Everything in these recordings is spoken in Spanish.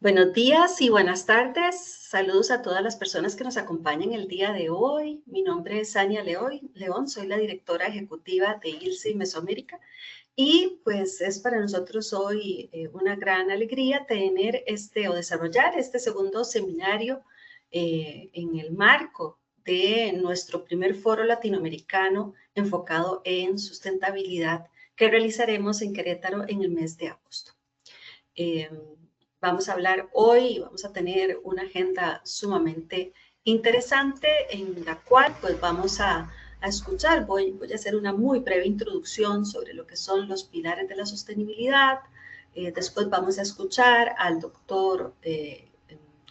Buenos días y buenas tardes. Saludos a todas las personas que nos acompañan el día de hoy. Mi nombre es Ania León, soy la directora ejecutiva de ILSI Mesoamérica y pues es para nosotros hoy una gran alegría tener o desarrollar este segundo seminario en el marco de nuestro primer foro latinoamericano enfocado en sustentabilidad que realizaremos en Querétaro en el mes de agosto. Eh, Vamos a hablar hoy, vamos a tener una agenda sumamente interesante en la cual pues vamos a escuchar. Voy a hacer una muy breve introducción sobre lo que son los pilares de la sostenibilidad. Después vamos a escuchar al doctor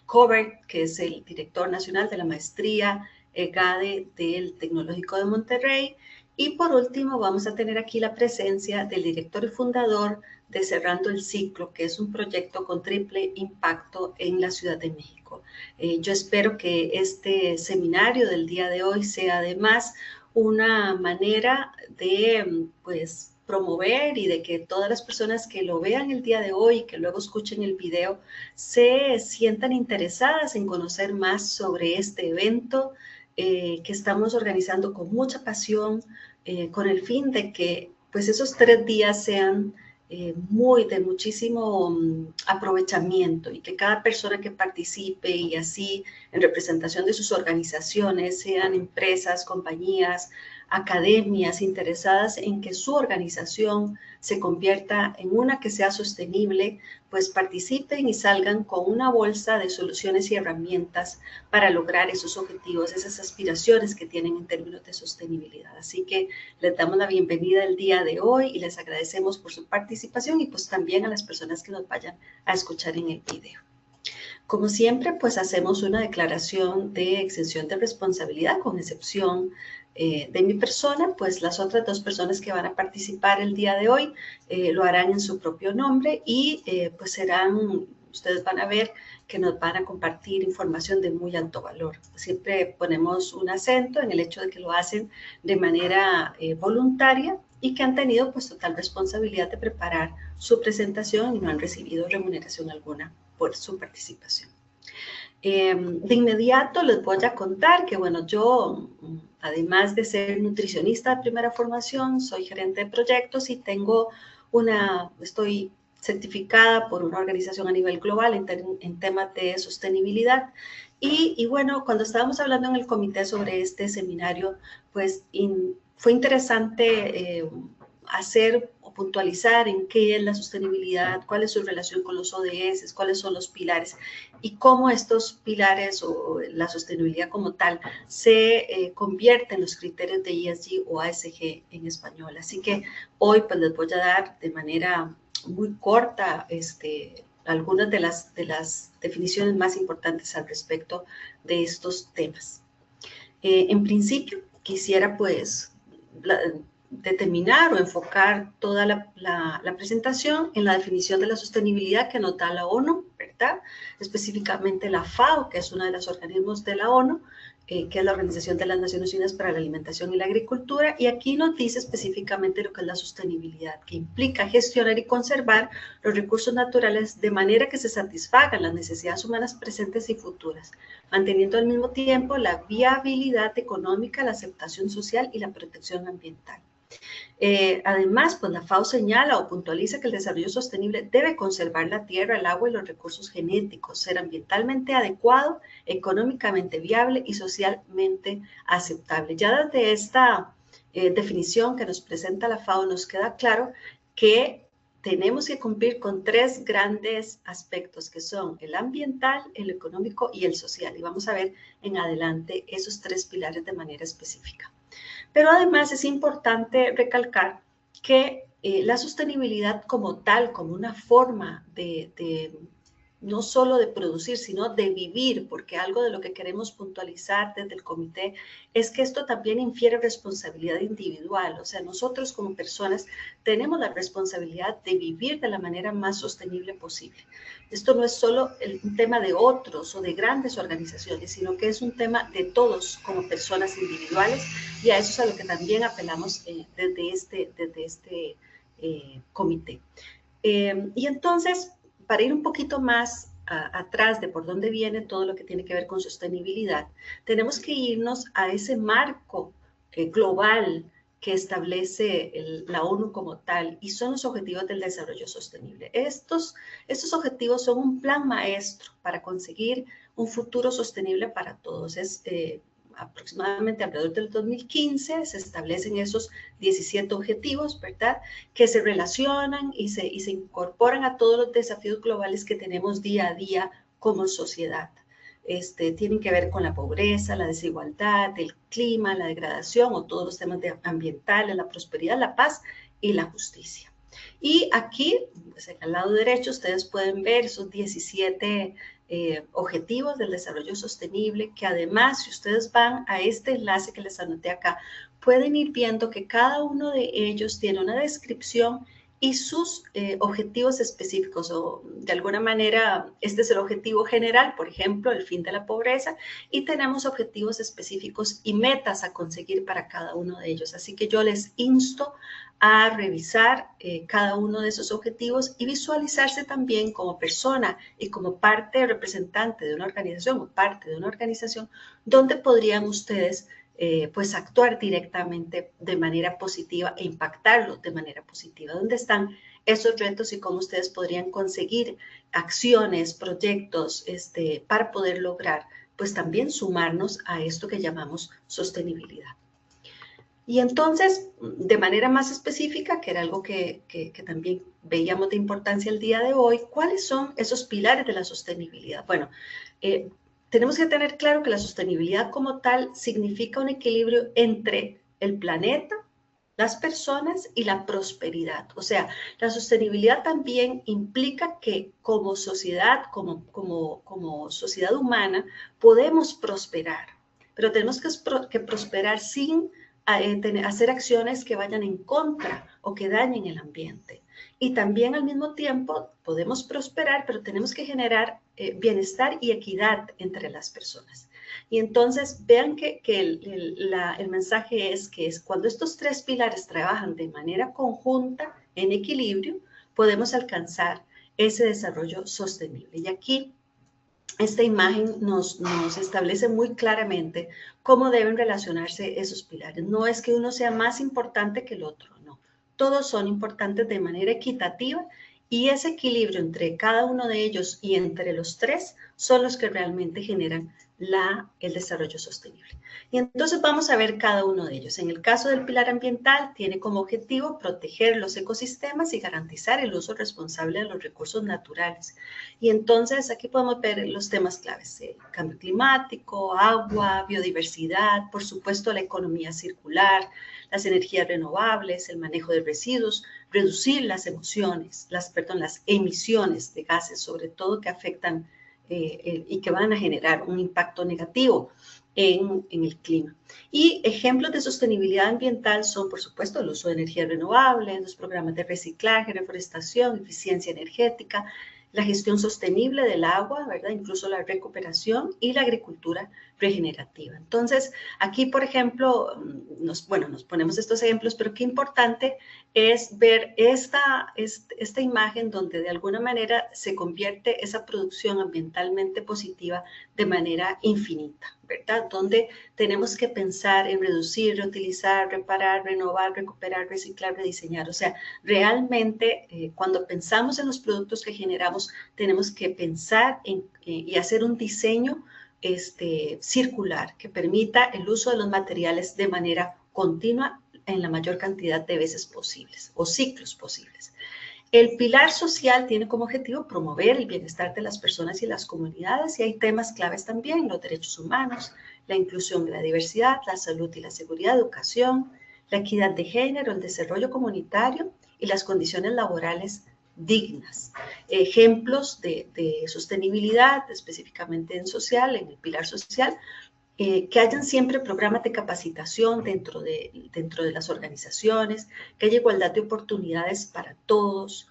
Cobert, que es el director nacional de la maestría GADE del Tecnológico de Monterrey. Y por último vamos a tener aquí la presencia del director y fundador de Cerrando el Ciclo, que es un proyecto con triple impacto en la Ciudad de México. Yo espero que este seminario del día de hoy sea además una manera de, pues, promover y de que todas las personas que lo vean el día de hoy y que luego escuchen el video se sientan interesadas en conocer más sobre este evento que estamos organizando con mucha pasión, con el fin de que pues esos 3 días sean de muchísimo aprovechamiento y que cada persona que participe y así en representación de sus organizaciones, sean empresas, compañías, academias interesadas en que su organización se convierta en una que sea sostenible, pues participen y salgan con una bolsa de soluciones y herramientas para lograr esos objetivos, esas aspiraciones que tienen en términos de sostenibilidad. Así que les damos la bienvenida el día de hoy y les agradecemos por su participación y pues también a las personas que nos vayan a escuchar en el video. Como siempre, pues hacemos una declaración de exención de responsabilidad, con excepción de mi persona, pues las otras 2 personas que van a participar el día de hoy lo harán en su propio nombre y pues ustedes van a ver que nos van a compartir información de muy alto valor. Siempre ponemos un acento en el hecho de que lo hacen de manera voluntaria y que han tenido pues total responsabilidad de preparar su presentación y no han recibido remuneración alguna por su participación. De inmediato les voy a contar que, bueno, yo, además de ser nutricionista de primera formación, soy gerente de proyectos y estoy certificada por una organización a nivel global en temas de sostenibilidad. Y bueno, cuando estábamos hablando en el comité sobre este seminario, pues fue interesante hacer o puntualizar en qué es la sostenibilidad, cuál es su relación con los ODS, cuáles son los pilares y cómo estos pilares o la sostenibilidad como tal se convierte en los criterios de ESG o ASG en español. Así que hoy pues les voy a dar de manera muy corta algunas de las definiciones más importantes al respecto de estos temas. En principio, quisiera pues determinar o enfocar toda la presentación en la definición de la sostenibilidad que nos da la ONU, ¿verdad? Específicamente la FAO, que es uno de los organismos de la ONU, que es la Organización de las Naciones Unidas para la Alimentación y la Agricultura, y aquí nos dice específicamente lo que es la sostenibilidad, que implica gestionar y conservar los recursos naturales de manera que se satisfagan las necesidades humanas presentes y futuras, manteniendo al mismo tiempo la viabilidad económica, la aceptación social y la protección ambiental. Además, pues la FAO señala o puntualiza que el desarrollo sostenible debe conservar la tierra, el agua y los recursos genéticos, ser ambientalmente adecuado, económicamente viable y socialmente aceptable. Ya desde esta definición que nos presenta la FAO nos queda claro que tenemos que cumplir con 3 grandes aspectos que son el ambiental, el económico y el social. Y vamos a ver en adelante esos 3 pilares de manera específica. Pero además es importante recalcar que la sostenibilidad como tal, como una forma no solo de producir, sino de vivir, porque algo de lo que queremos puntualizar desde el comité es que esto también infiere responsabilidad individual, o sea, nosotros como personas tenemos la responsabilidad de vivir de la manera más sostenible posible. Esto no es solo un tema de otros o de grandes organizaciones, sino que es un tema de todos como personas individuales y a eso es a lo que también apelamos desde este comité. Y entonces, para ir un poquito más atrás de por dónde viene todo lo que tiene que ver con sostenibilidad, tenemos que irnos a ese marco global que establece la ONU como tal, y son los Objetivos del Desarrollo Sostenible. Estos objetivos son un plan maestro para conseguir un futuro sostenible para todos. Aproximadamente alrededor del 2015 se establecen esos 17 objetivos, ¿verdad?, que se relacionan y se incorporan a todos los desafíos globales que tenemos día a día como sociedad. Tienen que ver con la pobreza, la desigualdad, el clima, la degradación o todos los temas ambientales, la prosperidad, la paz y la justicia. Y aquí, pues, al lado derecho, ustedes pueden ver esos 17 objetivos del desarrollo sostenible, que además, si ustedes van a este enlace que les anoté acá, pueden ir viendo que cada uno de ellos tiene una descripción y sus objetivos específicos, o de alguna manera este es el objetivo general, por ejemplo, el fin de la pobreza, y tenemos objetivos específicos y metas a conseguir para cada uno de ellos. Así que yo les insto a revisar cada uno de esos objetivos y visualizarse también como persona y como parte representante de una organización o parte de una organización donde podrían ustedes pues actuar directamente de manera positiva e impactarlo de manera positiva. ¿Dónde están esos retos y cómo ustedes podrían conseguir acciones, proyectos para poder lograr pues también sumarnos a esto que llamamos sostenibilidad? Y entonces, de manera más específica, que era algo que también veíamos de importancia el día de hoy, ¿cuáles son esos pilares de la sostenibilidad? Bueno, tenemos que tener claro que la sostenibilidad como tal significa un equilibrio entre el planeta, las personas y la prosperidad. O sea, la sostenibilidad también implica que como sociedad, como sociedad humana, podemos prosperar, pero tenemos que prosperar sin hacer acciones que vayan en contra o que dañen el ambiente. Y también al mismo tiempo podemos prosperar, pero tenemos que generar bienestar y equidad entre las personas. Y entonces vean que el mensaje es que cuando estos tres pilares trabajan de manera conjunta, en equilibrio, podemos alcanzar ese desarrollo sostenible. Y aquí esta imagen nos establece muy claramente cómo deben relacionarse esos pilares. No es que uno sea más importante que el otro, no. Todos son importantes de manera equitativa y ese equilibrio entre cada uno de ellos y entre los tres son los que realmente generan el desarrollo sostenible. Y entonces vamos a ver cada uno de ellos. En el caso del pilar ambiental, tiene como objetivo proteger los ecosistemas y garantizar el uso responsable de los recursos naturales. Y entonces aquí podemos ver los temas claves: cambio climático, agua, biodiversidad, por supuesto la economía circular, las energías renovables, el manejo de residuos, reducir las emisiones de gases, sobre todo que afectan y que van a generar un impacto negativo en el clima. Y ejemplos de sostenibilidad ambiental son, por supuesto, el uso de energías renovables, los programas de reciclaje, reforestación, eficiencia energética, la gestión sostenible del agua, ¿verdad? Incluso la recuperación y la agricultura regenerativa. Entonces, aquí, por ejemplo, nos ponemos estos ejemplos, pero qué importante es ver esta imagen donde de alguna manera se convierte esa producción ambientalmente positiva de manera infinita, ¿verdad? Donde tenemos que pensar en reducir, reutilizar, reparar, renovar, recuperar, reciclar, rediseñar. O sea, realmente cuando pensamos en los productos que generamos, tenemos que pensar y hacer un diseño circular que permita el uso de los materiales de manera continua en la mayor cantidad de veces posibles o ciclos posibles. El pilar social tiene como objetivo promover el bienestar de las personas y las comunidades, y hay temas claves también: los derechos humanos, la inclusión y la diversidad, la salud y la seguridad, educación, la equidad de género, el desarrollo comunitario y las condiciones laborales dignas. Ejemplos de sostenibilidad, específicamente en el pilar social, que hayan siempre programas de capacitación dentro de las organizaciones, que haya igualdad de oportunidades para todos,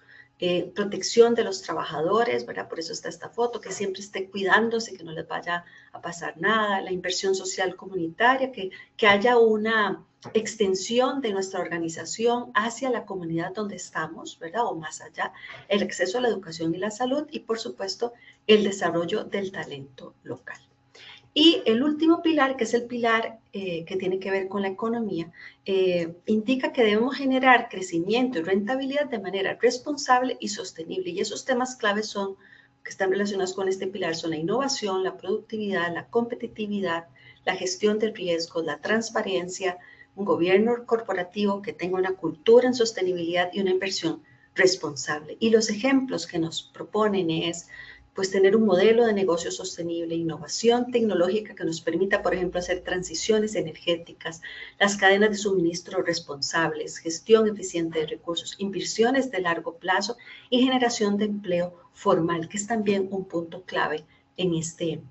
protección de los trabajadores, ¿verdad? Por eso está esta foto, que siempre esté cuidándose, que no les vaya a pasar nada, la inversión social comunitaria, que haya una extensión de nuestra organización hacia la comunidad donde estamos, ¿verdad? O más allá, el acceso a la educación y la salud y, por supuesto, el desarrollo del talento local. Y el último pilar, que es el pilar que tiene que ver con la economía, indica que debemos generar crecimiento y rentabilidad de manera responsable y sostenible. Y esos temas claves son, que están relacionados con este pilar, son la innovación, la productividad, la competitividad, la gestión de riesgos, la transparencia, un gobierno corporativo que tenga una cultura en sostenibilidad y una inversión responsable. Y los ejemplos que nos proponen es pues tener un modelo de negocio sostenible, innovación tecnológica que nos permita, por ejemplo, hacer transiciones energéticas, las cadenas de suministro responsables, gestión eficiente de recursos, inversiones de largo plazo y generación de empleo formal, que es también un punto clave en este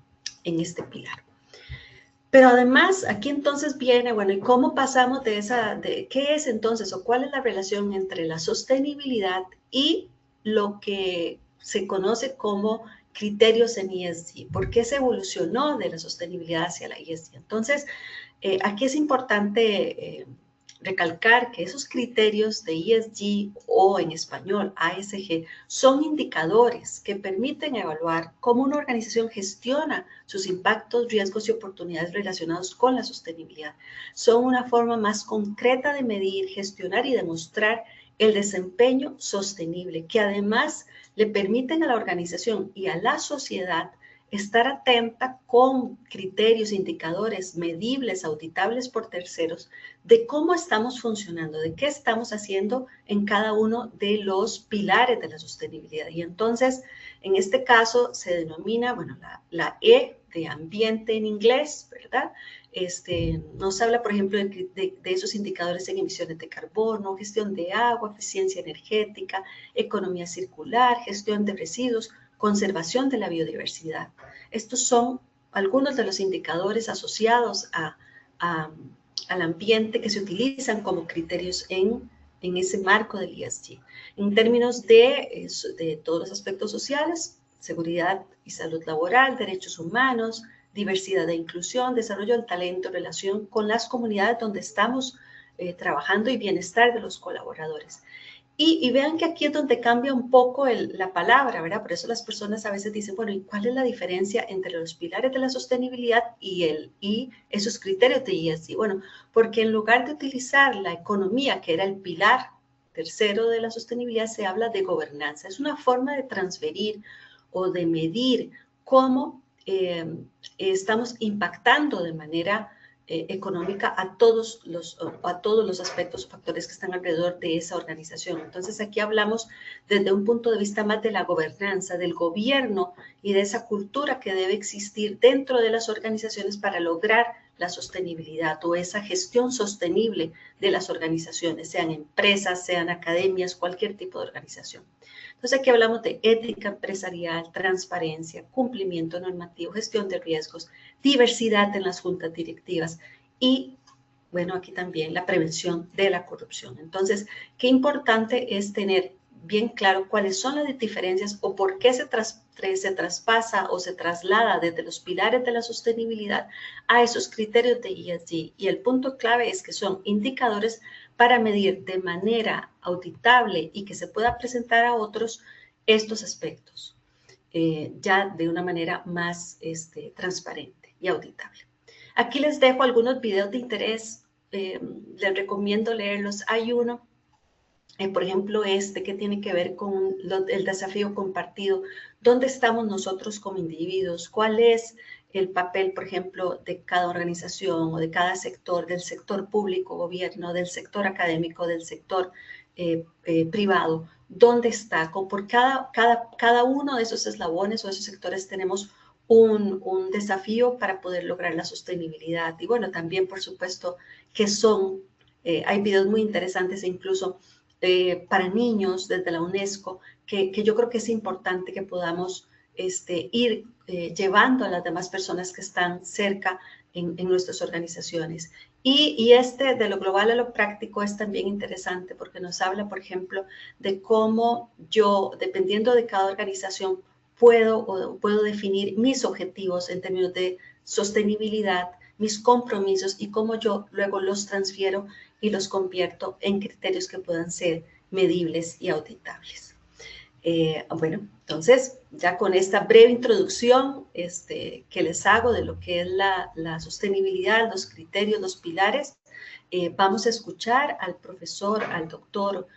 pilar. Pero además, aquí entonces viene, bueno, ¿y cómo pasamos qué es entonces o cuál es la relación entre la sostenibilidad y lo que se conoce como criterios en ESG? ¿Por qué se evolucionó de la sostenibilidad hacia la ESG? Entonces, aquí es importante recalcar que esos criterios de ESG o en español ASG son indicadores que permiten evaluar cómo una organización gestiona sus impactos, riesgos y oportunidades relacionados con la sostenibilidad. Son una forma más concreta de medir, gestionar y demostrar el desempeño sostenible, que además le permiten a la organización y a la sociedad estar atenta con criterios, indicadores medibles, auditables por terceros, de cómo estamos funcionando, de qué estamos haciendo en cada uno de los pilares de la sostenibilidad. Y entonces, en este caso, se denomina, bueno, la E de ambiente en inglés, ¿verdad? Nos habla, por ejemplo, de esos indicadores en emisiones de carbono, gestión de agua, eficiencia energética, economía circular, gestión de residuos, conservación de la biodiversidad. Estos son algunos de los indicadores asociados al ambiente que se utilizan como criterios en ese marco del ESG. En términos de todos los aspectos sociales, seguridad y salud laboral, derechos humanos, diversidad e inclusión, desarrollo del talento, relación con las comunidades donde estamos trabajando y bienestar de los colaboradores. Y vean que aquí es donde cambia un poco la palabra, ¿verdad? Por eso las personas a veces dicen, bueno, ¿y cuál es la diferencia entre los pilares de la sostenibilidad y esos criterios de ESG? Bueno, porque en lugar de utilizar la economía, que era el pilar tercero de la sostenibilidad, se habla de gobernanza. Es una forma de transferir o de medir cómo estamos impactando de manera económica a todos los aspectos o factores que están alrededor de esa organización. Entonces, aquí hablamos desde un punto de vista más de la gobernanza, del gobierno y de esa cultura que debe existir dentro de las organizaciones para lograr la sostenibilidad o esa gestión sostenible de las organizaciones, sean empresas, sean academias, cualquier tipo de organización. Entonces, aquí hablamos de ética empresarial, transparencia, cumplimiento normativo, gestión de riesgos, diversidad en las juntas directivas y, bueno, aquí también la prevención de la corrupción. Entonces, qué importante es tener bien claro cuáles son las diferencias o por qué se traspasa o se traslada desde los pilares de la sostenibilidad a esos criterios de ESG. Y el punto clave es que son indicadores para medir de manera auditable y que se pueda presentar a otros estos aspectos, ya de una manera más transparente y auditable. Aquí les dejo algunos videos de interés, les recomiendo leerlos. Hay uno, por ejemplo, que tiene que ver con el desafío compartido. ¿Dónde estamos nosotros como individuos? ¿Cuál es el papel, por ejemplo, de cada organización o de cada sector, del sector público, gobierno, del sector académico, del sector privado? ¿Dónde está? Por cada uno de esos eslabones o de esos sectores tenemos un desafío para poder lograr la sostenibilidad. Y bueno, también, por supuesto, que hay videos muy interesantes e incluso para niños desde la UNESCO, que yo creo que es importante que podamos ir llevando a las demás personas que están cerca en nuestras organizaciones. Y de lo global a lo práctico es también interesante porque nos habla, por ejemplo, de cómo yo, dependiendo de cada organización, puedo definir mis objetivos en términos de sostenibilidad, mis compromisos y cómo yo luego los transfiero y los convierto en criterios que puedan ser medibles y auditables. Bueno, entonces ya con esta breve introducción que les hago de lo que es la sostenibilidad, los criterios, los pilares, vamos a escuchar al profesor, al doctor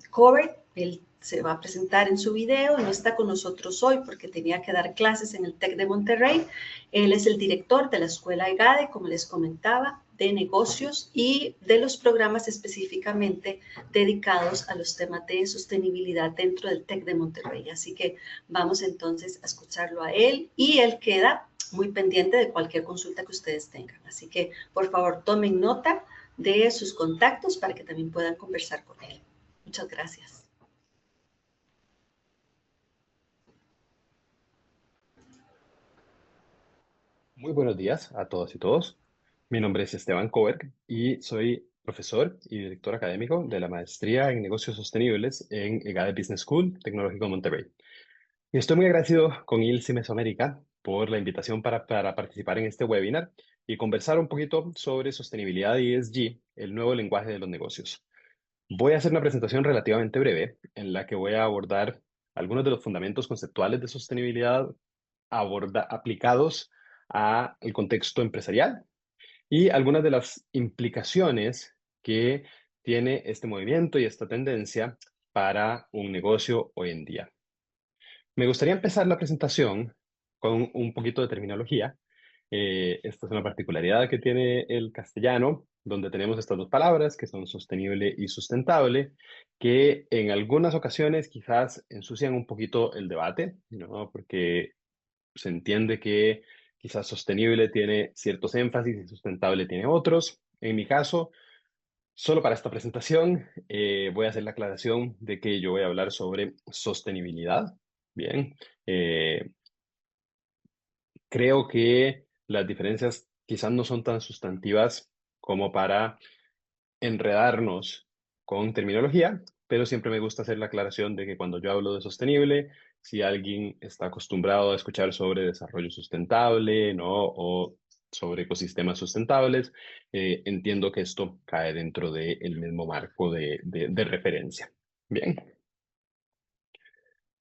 Covert. Él se va a presentar en su video, no está con nosotros hoy porque tenía que dar clases en el TEC de Monterrey. Él es el director de la escuela EGADE, como les comentaba, de negocios y de los programas específicamente dedicados a los temas de sostenibilidad dentro del TEC de Monterrey. Así que vamos entonces a escucharlo a él y él queda muy pendiente de cualquier consulta que ustedes tengan. Así que por favor tomen nota de sus contactos para que también puedan conversar con él. Muchas gracias. Muy buenos días a todas y todos. Mi nombre es Esteban Koberg y soy profesor y director académico de la maestría en negocios sostenibles en EGADE Business School Tecnológico de Monterrey. Y estoy muy agradecido con ILSI Mesoamérica por la invitación para participar en este webinar y conversar un poquito sobre sostenibilidad y ESG, el nuevo lenguaje de los negocios. Voy a hacer una presentación relativamente breve en la que voy a abordar algunos de los fundamentos conceptuales de sostenibilidad aplicados al contexto empresarial y algunas de las implicaciones que tiene este movimiento y esta tendencia para un negocio hoy en día. Me gustaría empezar la presentación con un poquito de terminología. Esta es una particularidad que tiene el castellano, donde tenemos estas dos palabras que son sostenible y sustentable, que en algunas ocasiones quizás ensucian un poquito el debate, ¿no? Porque se entiende que quizás sostenible tiene ciertos énfasis y sustentable tiene otros. En mi caso, solo para esta presentación, voy a hacer la aclaración de que yo voy a hablar sobre sostenibilidad. Bien, eh, creo que las diferencias quizás no son tan sustantivas como para enredarnos con terminología, pero siempre me gusta hacer la aclaración de que cuando yo hablo de sostenible, si alguien está acostumbrado a escuchar sobre desarrollo sustentable, ¿no? O sobre ecosistemas sustentables, entiendo que esto cae dentro del mismo marco de referencia. Bien.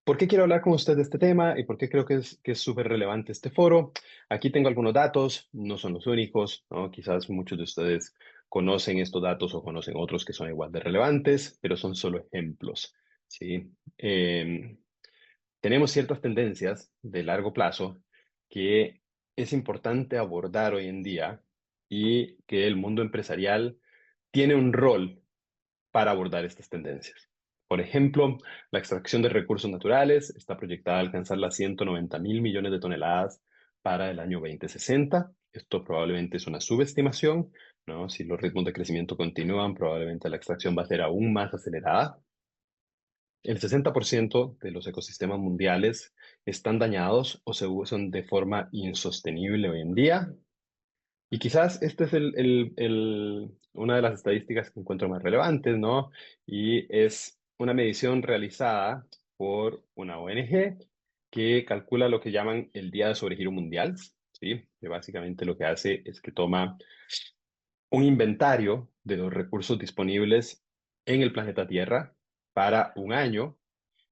¿Por qué quiero hablar con usted de este tema y por qué creo que es súper relevante este foro? Aquí tengo algunos datos, no son los únicos, ¿no? Quizás muchos de ustedes conocen estos datos o conocen otros que son igual de relevantes, pero son solo ejemplos, ¿sí? Tenemos ciertas tendencias de largo plazo que es importante abordar hoy en día y que el mundo empresarial tiene un rol para abordar estas tendencias. Por ejemplo, la extracción de recursos naturales está proyectada a alcanzar las 190.000 millones de toneladas para el año 2060. Esto probablemente es una subestimación, ¿no? Si los ritmos de crecimiento continúan, probablemente la extracción va a ser aún más acelerada. El 60% de los ecosistemas mundiales están dañados o se usan de forma insostenible hoy en día. Y quizás esta es una de las estadísticas que encuentro más relevantes, ¿no? Y es una medición realizada por una ONG que calcula lo que llaman el Día de Sobregiro Mundial, ¿sí? Que básicamente lo que hace es que toma un inventario de los recursos disponibles en el planeta Tierra para un año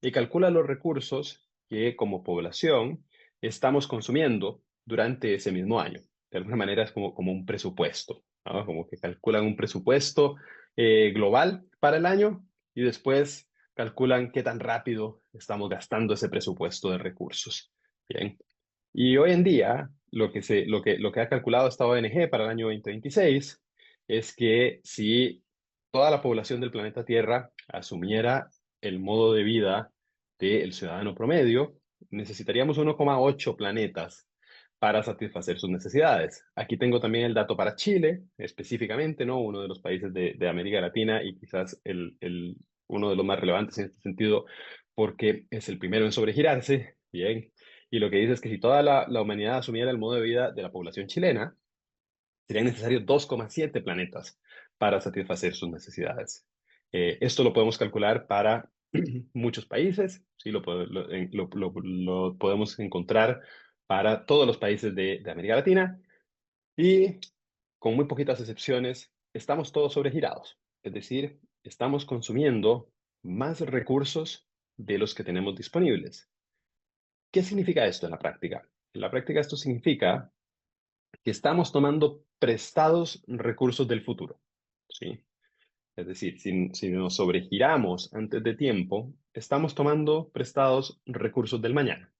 y calcula los recursos que como población estamos consumiendo durante ese mismo año. De alguna manera es como un presupuesto, ¿no? Como que calculan un presupuesto global para el año y después calculan qué tan rápido estamos gastando ese presupuesto de recursos. Bien. Y hoy en día, lo que ha calculado esta ONG para el año 2026 es que si toda la población del planeta Tierra asumiera el modo de vida del ciudadano promedio, necesitaríamos 1,8 planetas para satisfacer sus necesidades. Aquí tengo también el dato para Chile, específicamente, ¿no? Uno de los países de América Latina y quizás uno de los más relevantes en este sentido, porque es el primero en sobregirarse. Bien. Y lo que dice es que si toda la humanidad asumiera el modo de vida de la población chilena, serían necesarios 2,7 planetas para satisfacer sus necesidades. Esto lo podemos calcular para muchos países, sí, lo podemos encontrar para todos los países de América Latina, Y con muy poquitas excepciones, estamos todos sobregirados. Es decir, estamos consumiendo más recursos de los que tenemos disponibles. ¿Qué significa esto en la práctica? En la práctica esto significa que estamos tomando prestados recursos del futuro, ¿sí? Es decir, si nos sobregiramos antes de tiempo, estamos tomando prestados recursos del mañana.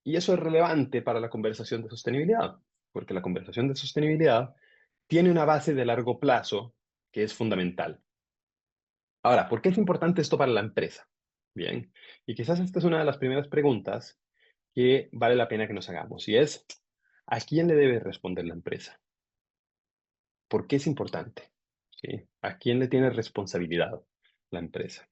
Y eso es relevante para la conversación de sostenibilidad, porque la conversación de sostenibilidad tiene una base de largo plazo que es fundamental. Ahora, ¿por qué es importante esto para la empresa? Bien, y quizás esta es una de las primeras preguntas que vale la pena que nos hagamos, y es, ¿a quién le debe responder la empresa? ¿Por qué es importante? ¿Sí? ¿A quién le tiene responsabilidad la empresa?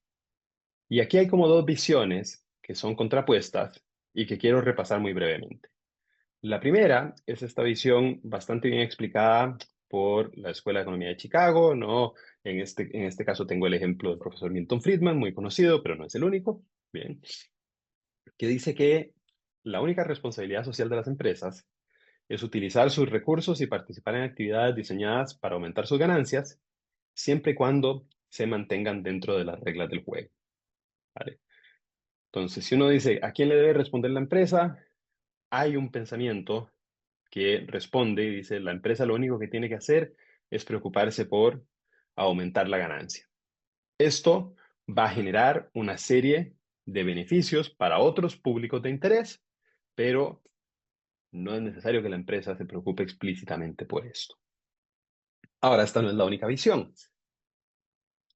Y aquí hay como dos visiones que son contrapuestas y que quiero repasar muy brevemente. La primera es esta visión bastante bien explicada por la Escuela de Economía de Chicago, ¿no? En este caso tengo el ejemplo del profesor Milton Friedman, muy conocido, pero no es el único, bien, que dice que la única responsabilidad social de las empresas es utilizar sus recursos y participar en actividades diseñadas para aumentar sus ganancias, siempre y cuando se mantengan dentro de las reglas del juego, ¿vale? Entonces, si uno dice, ¿a quién le debe responder la empresa? Hay un pensamiento que responde y dice, la empresa lo único que tiene que hacer es preocuparse por aumentar la ganancia. Esto va a generar una serie de beneficios para otros públicos de interés, pero no es necesario que la empresa se preocupe explícitamente por esto. Ahora, esta no es la única visión,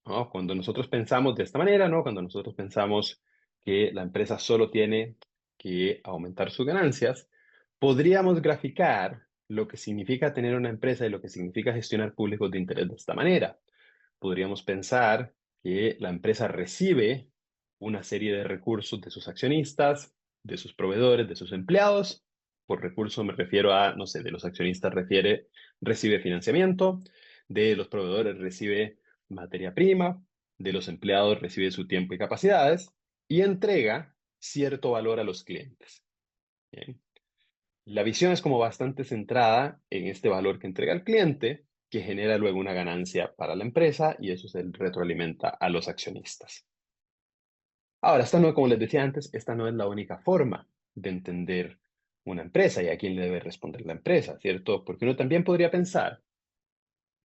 ¿no? Cuando nosotros pensamos de esta manera, ¿no? Cuando nosotros pensamos que la empresa solo tiene que aumentar sus ganancias, podríamos graficar lo que significa tener una empresa y lo que significa gestionar públicos de interés de esta manera. Podríamos pensar que la empresa recibe una serie de recursos de sus accionistas, de sus proveedores, de sus empleados. Por recursos me refiero a, no sé, de los accionistas recibe financiamiento, de los proveedores recibe materia prima, de los empleados recibe su tiempo y capacidades y entrega cierto valor a los clientes. Bien. La visión es como bastante centrada en este valor que entrega el cliente, que genera luego una ganancia para la empresa y eso se retroalimenta a los accionistas. Ahora, como les decía antes, esta no es la única forma de entender una empresa y a quién le debe responder la empresa, ¿cierto? Porque uno también podría pensar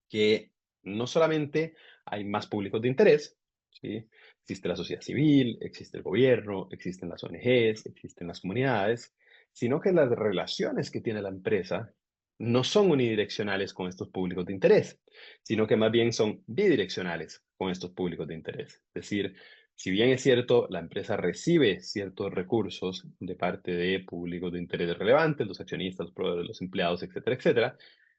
que no solamente hay más públicos de interés, ¿sí? Existe la sociedad civil, existe el gobierno, existen las ONGs, existen las comunidades, sino que las relaciones que tiene la empresa no son unidireccionales con estos públicos de interés, sino que más bien son bidireccionales con estos públicos de interés. Es decir, si bien es cierto, la empresa recibe ciertos recursos de parte de públicos de interés relevantes, los accionistas, los proveedores, los empleados, etcétera, etcétera,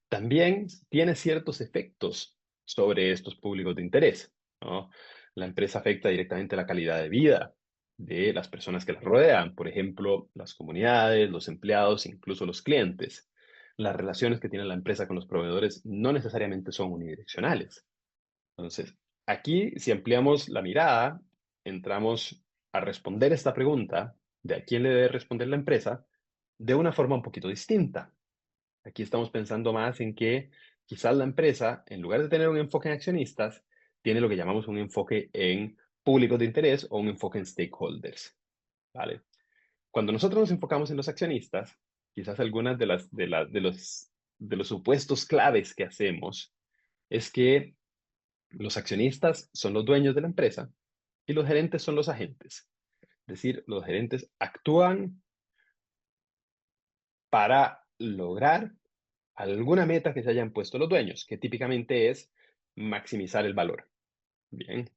también tiene ciertos efectos sobre estos públicos de interés, ¿no? La empresa afecta directamente la calidad de vida de las personas que la rodean, por ejemplo, las comunidades, los empleados, incluso los clientes. Las relaciones que tiene la empresa con los proveedores no necesariamente son unidireccionales. Entonces, aquí, si ampliamos la mirada, entramos a responder esta pregunta de a quién le debe responder la empresa de una forma un poquito distinta. Aquí estamos pensando más en que quizás la empresa, en lugar de tener un enfoque en accionistas, tiene lo que llamamos un enfoque en públicos de interés o un enfoque en stakeholders, ¿vale? Cuando nosotros nos enfocamos en los accionistas, quizás algunas de los supuestos claves que hacemos es que los accionistas son los dueños de la empresa y los gerentes son los agentes. Es decir, los gerentes actúan para lograr alguna meta que se hayan puesto los dueños, que típicamente es maximizar el valor. Bien,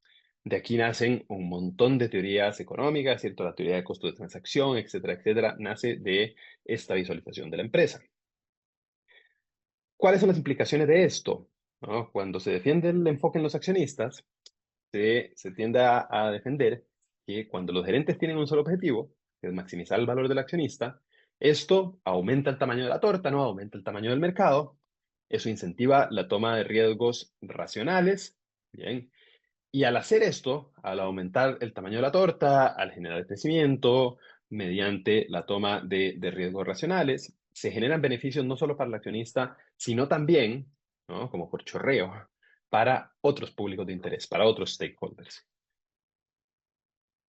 de aquí nacen un montón de teorías económicas, ¿cierto? La teoría de costo de transacción, etcétera, etcétera, nace de esta visualización de la empresa. ¿Cuáles son las implicaciones de esto? ¿No? Cuando se defiende el enfoque en los accionistas, se tiende a defender que cuando los gerentes tienen un solo objetivo, que es maximizar el valor del accionista, esto aumenta el tamaño de la torta, ¿no? Aumenta el tamaño del mercado, eso incentiva la toma de riesgos racionales, ¿bien? Y al hacer esto, al aumentar el tamaño de la torta, al generar crecimiento, mediante la toma de riesgos racionales, se generan beneficios no solo para el accionista, sino también, ¿no?, como por chorreo, para otros públicos de interés, para otros stakeholders.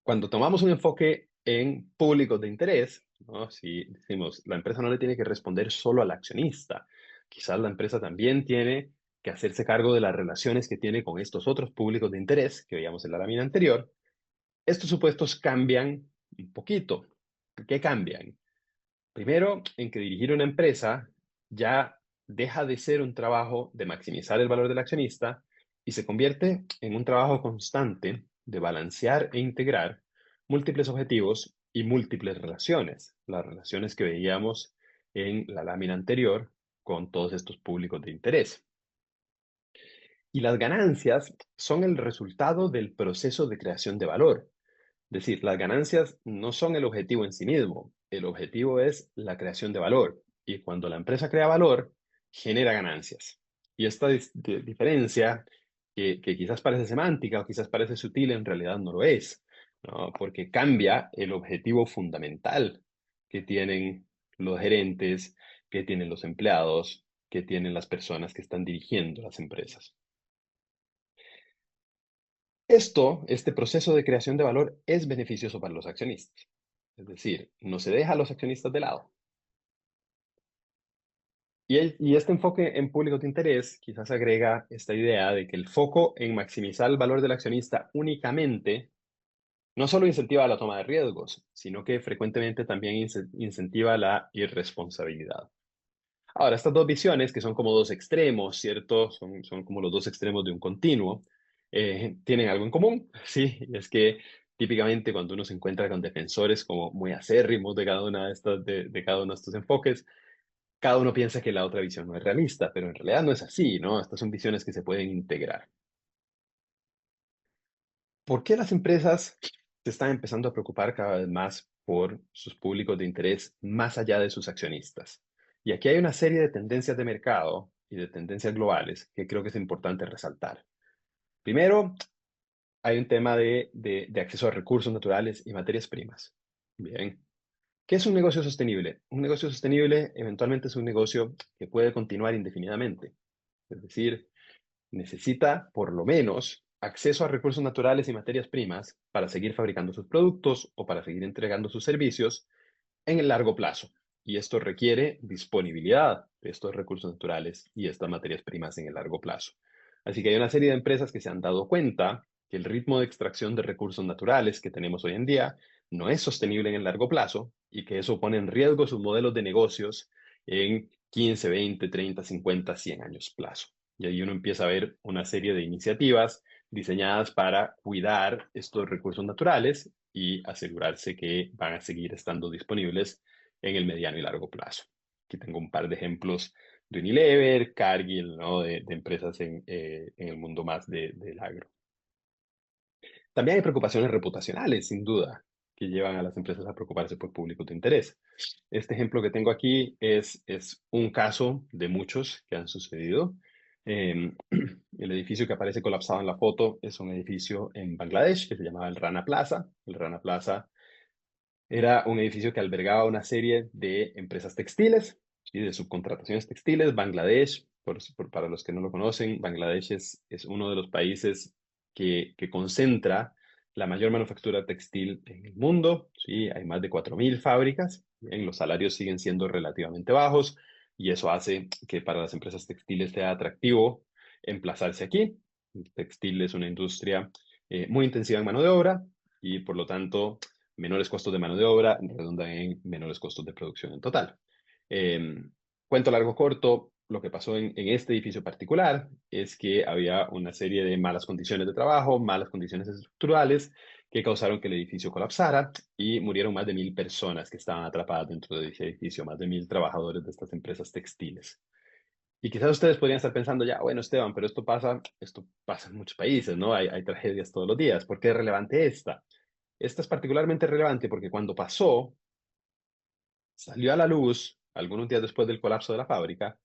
Cuando tomamos un enfoque en públicos de interés, ¿no?, si decimos, la empresa no le tiene que responder solo al accionista, quizás la empresa también tiene que hacerse cargo de las relaciones que tiene con estos otros públicos de interés que veíamos en la lámina anterior. Estos supuestos cambian un poquito. ¿Qué cambian? Primero, en que dirigir una empresa ya deja de ser un trabajo de maximizar el valor del accionista y se convierte en un trabajo constante de balancear e integrar múltiples objetivos y múltiples relaciones, las relaciones que veíamos en la lámina anterior con todos estos públicos de interés. Y las ganancias son el resultado del proceso de creación de valor. Es decir, las ganancias no son el objetivo en sí mismo, el objetivo es la creación de valor. Y cuando la empresa crea valor, genera ganancias. Y esta diferencia, que quizás parece semántica o quizás parece sutil, en realidad no lo es, ¿no? Porque cambia el objetivo fundamental que tienen los gerentes, que tienen los empleados, que tienen las personas que están dirigiendo las empresas. Este proceso de creación de valor es beneficioso para los accionistas. Es decir, no se deja a los accionistas de lado. Y este enfoque en públicos de interés quizás agrega esta idea de que el foco en maximizar el valor del accionista únicamente no solo incentiva la toma de riesgos, sino que frecuentemente también incentiva la irresponsabilidad. Ahora, estas dos visiones, que son como dos extremos, ¿cierto? Son como los dos extremos de un continuo, tienen algo en común, ¿sí? Y es que típicamente cuando uno se encuentra con defensores como muy acérrimos de cada una de cada uno de estos enfoques, cada uno piensa que la otra visión no es realista, pero en realidad no es así, ¿no? Estas son visiones que se pueden integrar. ¿Por qué las empresas se están empezando a preocupar cada vez más por sus públicos de interés más allá de sus accionistas? Y aquí hay una serie de tendencias de mercado y de tendencias globales que creo que es importante resaltar. Primero, hay un tema de acceso a recursos naturales y materias primas. Bien. ¿Qué es un negocio sostenible? Un negocio sostenible eventualmente es un negocio que puede continuar indefinidamente. Es decir, necesita, por lo menos, acceso a recursos naturales y materias primas para seguir fabricando sus productos o para seguir entregando sus servicios en el largo plazo. Y esto requiere disponibilidad de estos recursos naturales y estas materias primas en el largo plazo. Así que hay una serie de empresas que se han dado cuenta que el ritmo de extracción de recursos naturales que tenemos hoy en día no es sostenible en el largo plazo y que eso pone en riesgo sus modelos de negocios en 15, 20, 30, 50, 100 años plazo. Y ahí uno empieza a ver una serie de iniciativas diseñadas para cuidar estos recursos naturales y asegurarse que van a seguir estando disponibles en el mediano y largo plazo. Aquí tengo un par de ejemplos de Unilever, Cargill, ¿no?, de empresas en el mundo más del agro. También hay preocupaciones reputacionales, sin duda, que llevan a las empresas a preocuparse por públicos de interés. Este ejemplo que tengo aquí es un caso de muchos que han sucedido. El edificio que aparece colapsado en la foto es un edificio en Bangladesh que se llamaba el Rana Plaza. El Rana Plaza era un edificio que albergaba una serie de empresas textiles y de subcontrataciones textiles. Bangladesh, para los que no lo conocen, Bangladesh es uno de los países que concentra la mayor manufactura textil en el mundo. ¿Sí? Hay más de 4.000 fábricas. Bien, los salarios siguen siendo relativamente bajos y eso hace que para las empresas textiles sea atractivo emplazarse aquí. El textil es una industria muy intensiva en mano de obra y por lo tanto menores costos de mano de obra redundan en menores costos de producción en total. Eh, Cuento largo corto, lo que pasó en este edificio particular es que había una serie de malas condiciones de trabajo, malas condiciones estructurales que causaron que el edificio colapsara y murieron más de 1.000 personas que estaban atrapadas dentro de ese edificio, más de 1.000 trabajadores de estas empresas textiles. Y quizás ustedes podrían estar pensando ya, bueno, Esteban, pero esto pasa en muchos países, ¿no? Hay tragedias todos los días. ¿Por qué es relevante esta? Esta es particularmente relevante porque cuando pasó, salió a la luz, algunos días después del colapso de la fábrica,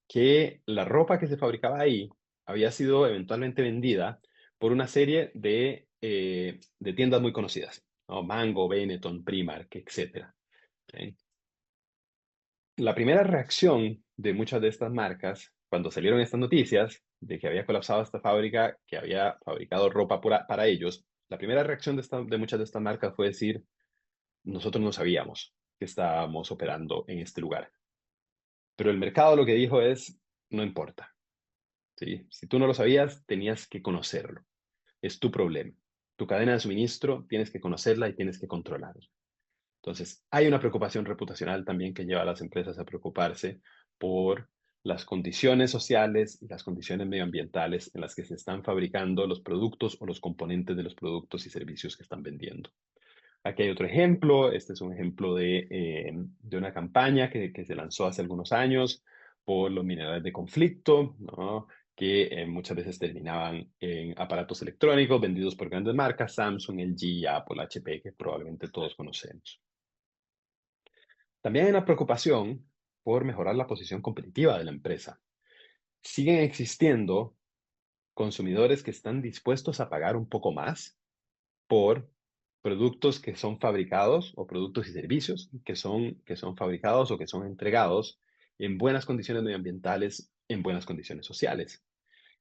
que la ropa que se fabricaba ahí había sido eventualmente vendida por una serie de tiendas muy conocidas, ¿no? Mango, Benetton, Primark, etcétera. ¿Ok? la primera reacción de muchas de estas marcas, cuando salieron estas noticias de que había colapsado esta fábrica que había fabricado ropa para ellos, la primera reacción de muchas de estas marcas fue decir, nosotros no sabíamos que estábamos operando en este lugar. Pero el mercado lo que dijo es, no importa, ¿sí? Si tú no lo sabías, tenías que conocerlo. Es tu problema. Tu cadena de suministro tienes que conocerla y tienes que controlarla. Entonces, hay una preocupación reputacional también que lleva a las empresas a preocuparse por las condiciones sociales y las condiciones medioambientales en las que se están fabricando los productos o los componentes de los productos y servicios que están vendiendo. Aquí hay otro ejemplo. Este es un ejemplo de una campaña que se lanzó hace algunos años por los minerales de conflicto, ¿no? Que muchas veces terminaban en aparatos electrónicos vendidos por grandes marcas, Samsung, LG, Apple, HP, que probablemente todos conocemos. También hay una preocupación por mejorar la posición competitiva de la empresa. Siguen existiendo consumidores que están dispuestos a pagar un poco más por productos que son fabricados o productos y servicios que son fabricados o que son entregados en buenas condiciones medioambientales, en buenas condiciones sociales.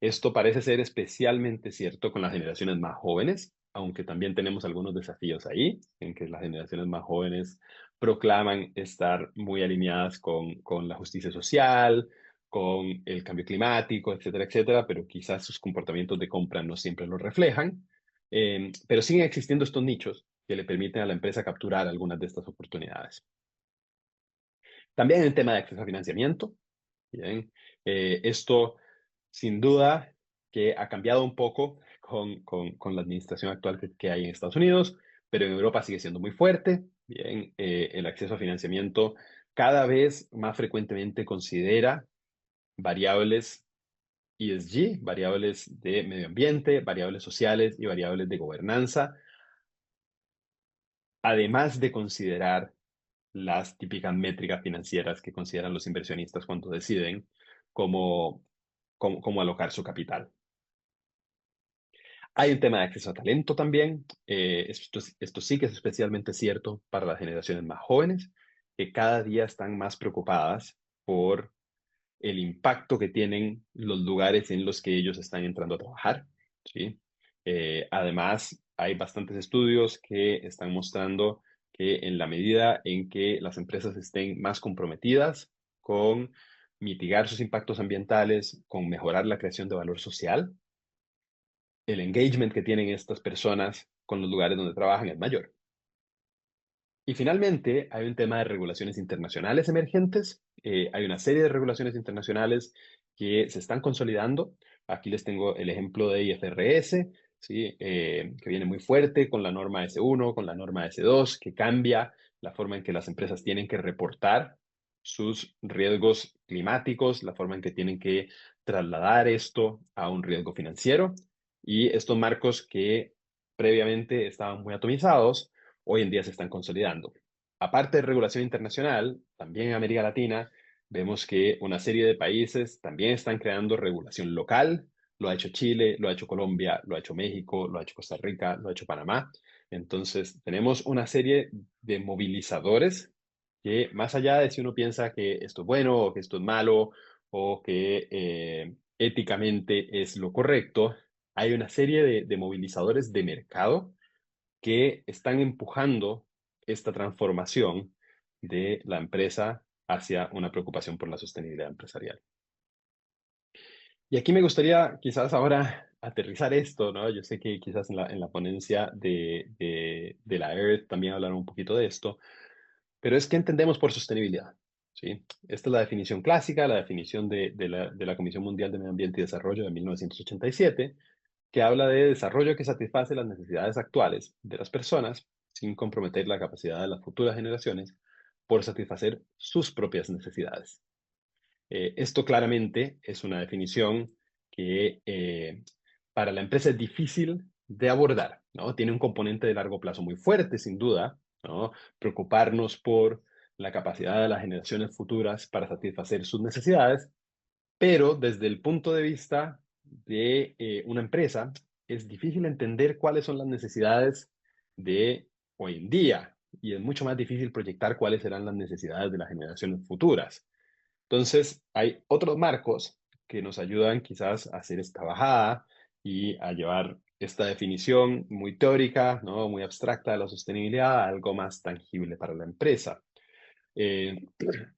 Esto parece ser especialmente cierto con las generaciones más jóvenes, aunque también tenemos algunos desafíos ahí, en que las generaciones más jóvenes proclaman estar muy alineadas con la justicia social, con el cambio climático, etcétera, etcétera, pero quizás sus comportamientos de compra no siempre lo reflejan. Pero siguen existiendo estos nichos que le permiten a la empresa capturar algunas de estas oportunidades. También el tema de acceso a financiamiento. Bien, esto sin duda que ha cambiado un poco con la administración actual que hay en Estados Unidos, pero en Europa sigue siendo muy fuerte. Bien, el acceso a financiamiento cada vez más frecuentemente considera variables ESG, variables de medio ambiente, variables sociales y variables de gobernanza, además de considerar las típicas métricas financieras que consideran los inversionistas cuando deciden cómo alocar su capital. Hay un tema de acceso a talento también. Esto sí que es especialmente cierto para las generaciones más jóvenes, que cada día están más preocupadas por el impacto que tienen los lugares en los que ellos están entrando a trabajar, ¿sí? Además, hay bastantes estudios que están mostrando que en la medida en que las empresas estén más comprometidas con mitigar sus impactos ambientales, con mejorar la creación de valor social, el engagement que tienen estas personas con los lugares donde trabajan es mayor. Y finalmente, hay un tema de regulaciones internacionales emergentes. Hay una serie de regulaciones internacionales que se están consolidando. Aquí les tengo el ejemplo de IFRS, ¿sí? Que viene muy fuerte con la norma S1, con la norma S2, que cambia la forma en que las empresas tienen que reportar sus riesgos climáticos, la forma en que tienen que trasladar esto a un riesgo financiero. Y estos marcos que previamente estaban muy atomizados, hoy en día se están consolidando. Aparte de regulación internacional, también en América Latina vemos que una serie de países también están creando regulación local. Lo ha hecho Chile, lo ha hecho Colombia, lo ha hecho México, lo ha hecho Costa Rica, lo ha hecho Panamá. Entonces, tenemos una serie de movilizadores que más allá de si uno piensa que esto es bueno o que esto es malo o que éticamente es lo correcto, hay una serie de movilizadores de mercado que están empujando esta transformación de la empresa hacia una preocupación por la sostenibilidad empresarial. Y aquí me gustaría quizás ahora aterrizar esto, ¿no? Yo sé que quizás en la ponencia de la Earth también hablaron un poquito de esto, pero es que entendemos por sostenibilidad, ¿sí? Esta es la definición clásica, la definición de la Comisión Mundial de Medio Ambiente y Desarrollo de 1987, que habla de desarrollo que satisface las necesidades actuales de las personas sin comprometer la capacidad de las futuras generaciones por satisfacer sus propias necesidades. Esto claramente es una definición que para la empresa es difícil de abordar, ¿no? Tiene un componente de largo plazo muy fuerte, sin duda, ¿no? Preocuparnos por la capacidad de las generaciones futuras para satisfacer sus necesidades, pero desde el punto de vista de una empresa, es difícil entender cuáles son las necesidades de hoy en día. y es mucho más difícil proyectar cuáles serán las necesidades de las generaciones futuras. Entonces, hay otros marcos que nos ayudan quizás a hacer esta bajada y a llevar esta definición muy teórica, ¿no? Muy abstracta de la sostenibilidad a algo más tangible para la empresa. Eh,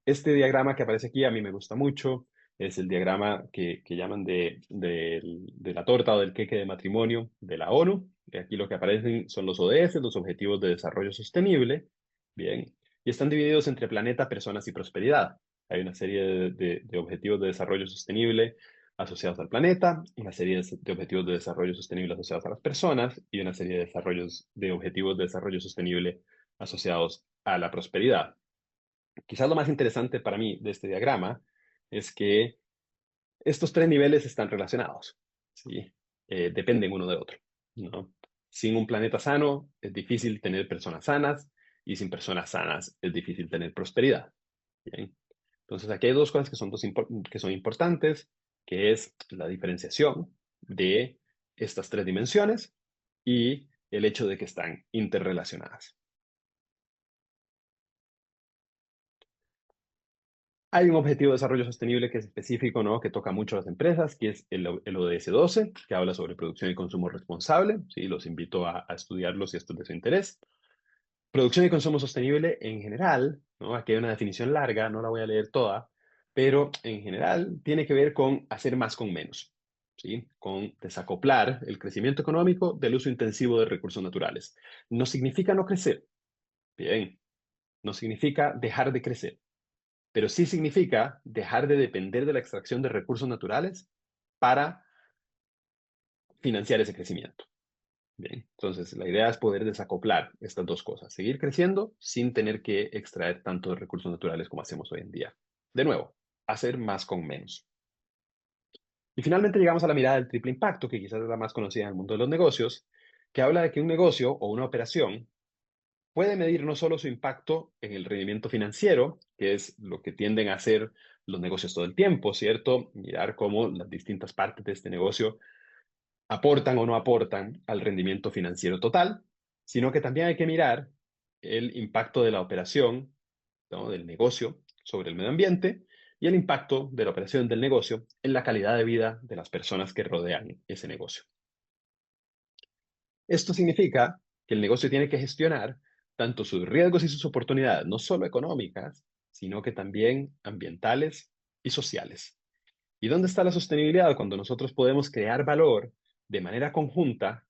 este diagrama que aparece aquí a mí me gusta mucho. Es el diagrama que llaman de la torta o del queque de matrimonio de la ONU. Y aquí lo que aparecen son los ODS, los Objetivos de Desarrollo Sostenible. Bien. Y están divididos entre planeta, personas y prosperidad. Hay una serie de objetivos de desarrollo sostenible asociados al planeta, una serie de objetivos de desarrollo sostenible asociados a las personas y una serie de objetivos de desarrollo sostenible asociados a la prosperidad. Quizás lo más interesante para mí de este diagrama es que estos tres niveles están relacionados, ¿sí? Dependen uno de otro, ¿no? Sin un planeta sano es difícil tener personas sanas y sin personas sanas es difícil tener prosperidad. ¿Bien? Entonces aquí hay dos cosas que son importantes, que es la diferenciación de estas tres dimensiones y el hecho de que están interrelacionadas. Hay un objetivo de desarrollo sostenible que es específico, ¿no? Que toca mucho a las empresas, que es el ODS 12, que habla sobre producción y consumo responsable. Sí, los invito a estudiarlo si esto es de su interés. Producción y consumo sostenible en general, ¿no? Aquí hay una definición larga, no la voy a leer toda, pero en general tiene que ver con hacer más con menos, ¿sí? Con desacoplar el crecimiento económico del uso intensivo de recursos naturales. No significa no crecer, bien, no significa dejar de crecer, pero sí significa dejar de depender de la extracción de recursos naturales para financiar ese crecimiento. Bien, entonces la idea es poder desacoplar estas dos cosas, seguir creciendo sin tener que extraer tanto de recursos naturales como hacemos hoy en día. De nuevo, hacer más con menos. Y finalmente llegamos a la mirada del triple impacto, que quizás es la más conocida en el mundo de los negocios, que habla de que un negocio o una operación puede medir no solo su impacto en el rendimiento financiero, que es lo que tienden a hacer los negocios todo el tiempo, ¿cierto? Mirar cómo las distintas partes de este negocio aportan o no aportan al rendimiento financiero total, sino que también hay que mirar el impacto de la operación, ¿no? Del negocio sobre el medio ambiente y el impacto de la operación del negocio en la calidad de vida de las personas que rodean ese negocio. Esto significa que el negocio tiene que gestionar tanto sus riesgos y sus oportunidades, no solo económicas, sino que también ambientales y sociales. ¿Y dónde está la sostenibilidad? Cuando nosotros podemos crear valor de manera conjunta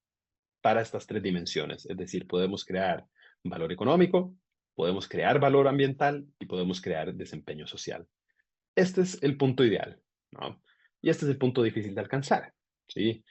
para estas tres dimensiones. Es decir, podemos crear valor económico, podemos crear valor ambiental y podemos crear desempeño social. Este es el punto ideal, ¿no? Y este es el punto difícil de alcanzar, ¿sí?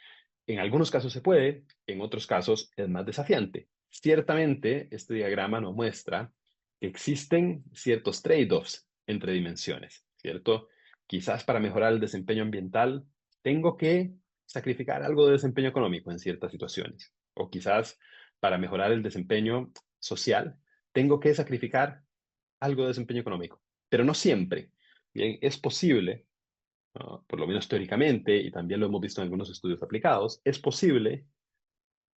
En algunos casos se puede, en otros casos es más desafiante. Ciertamente, este diagrama nos muestra que existen ciertos trade-offs entre dimensiones, ¿cierto? Quizás para mejorar el desempeño ambiental tengo que sacrificar algo de desempeño económico en ciertas situaciones. O quizás para mejorar el desempeño social tengo que sacrificar algo de desempeño económico. Pero no siempre. Bien, es posible, ¿no? Por lo menos teóricamente, y también lo hemos visto en algunos estudios aplicados, es posible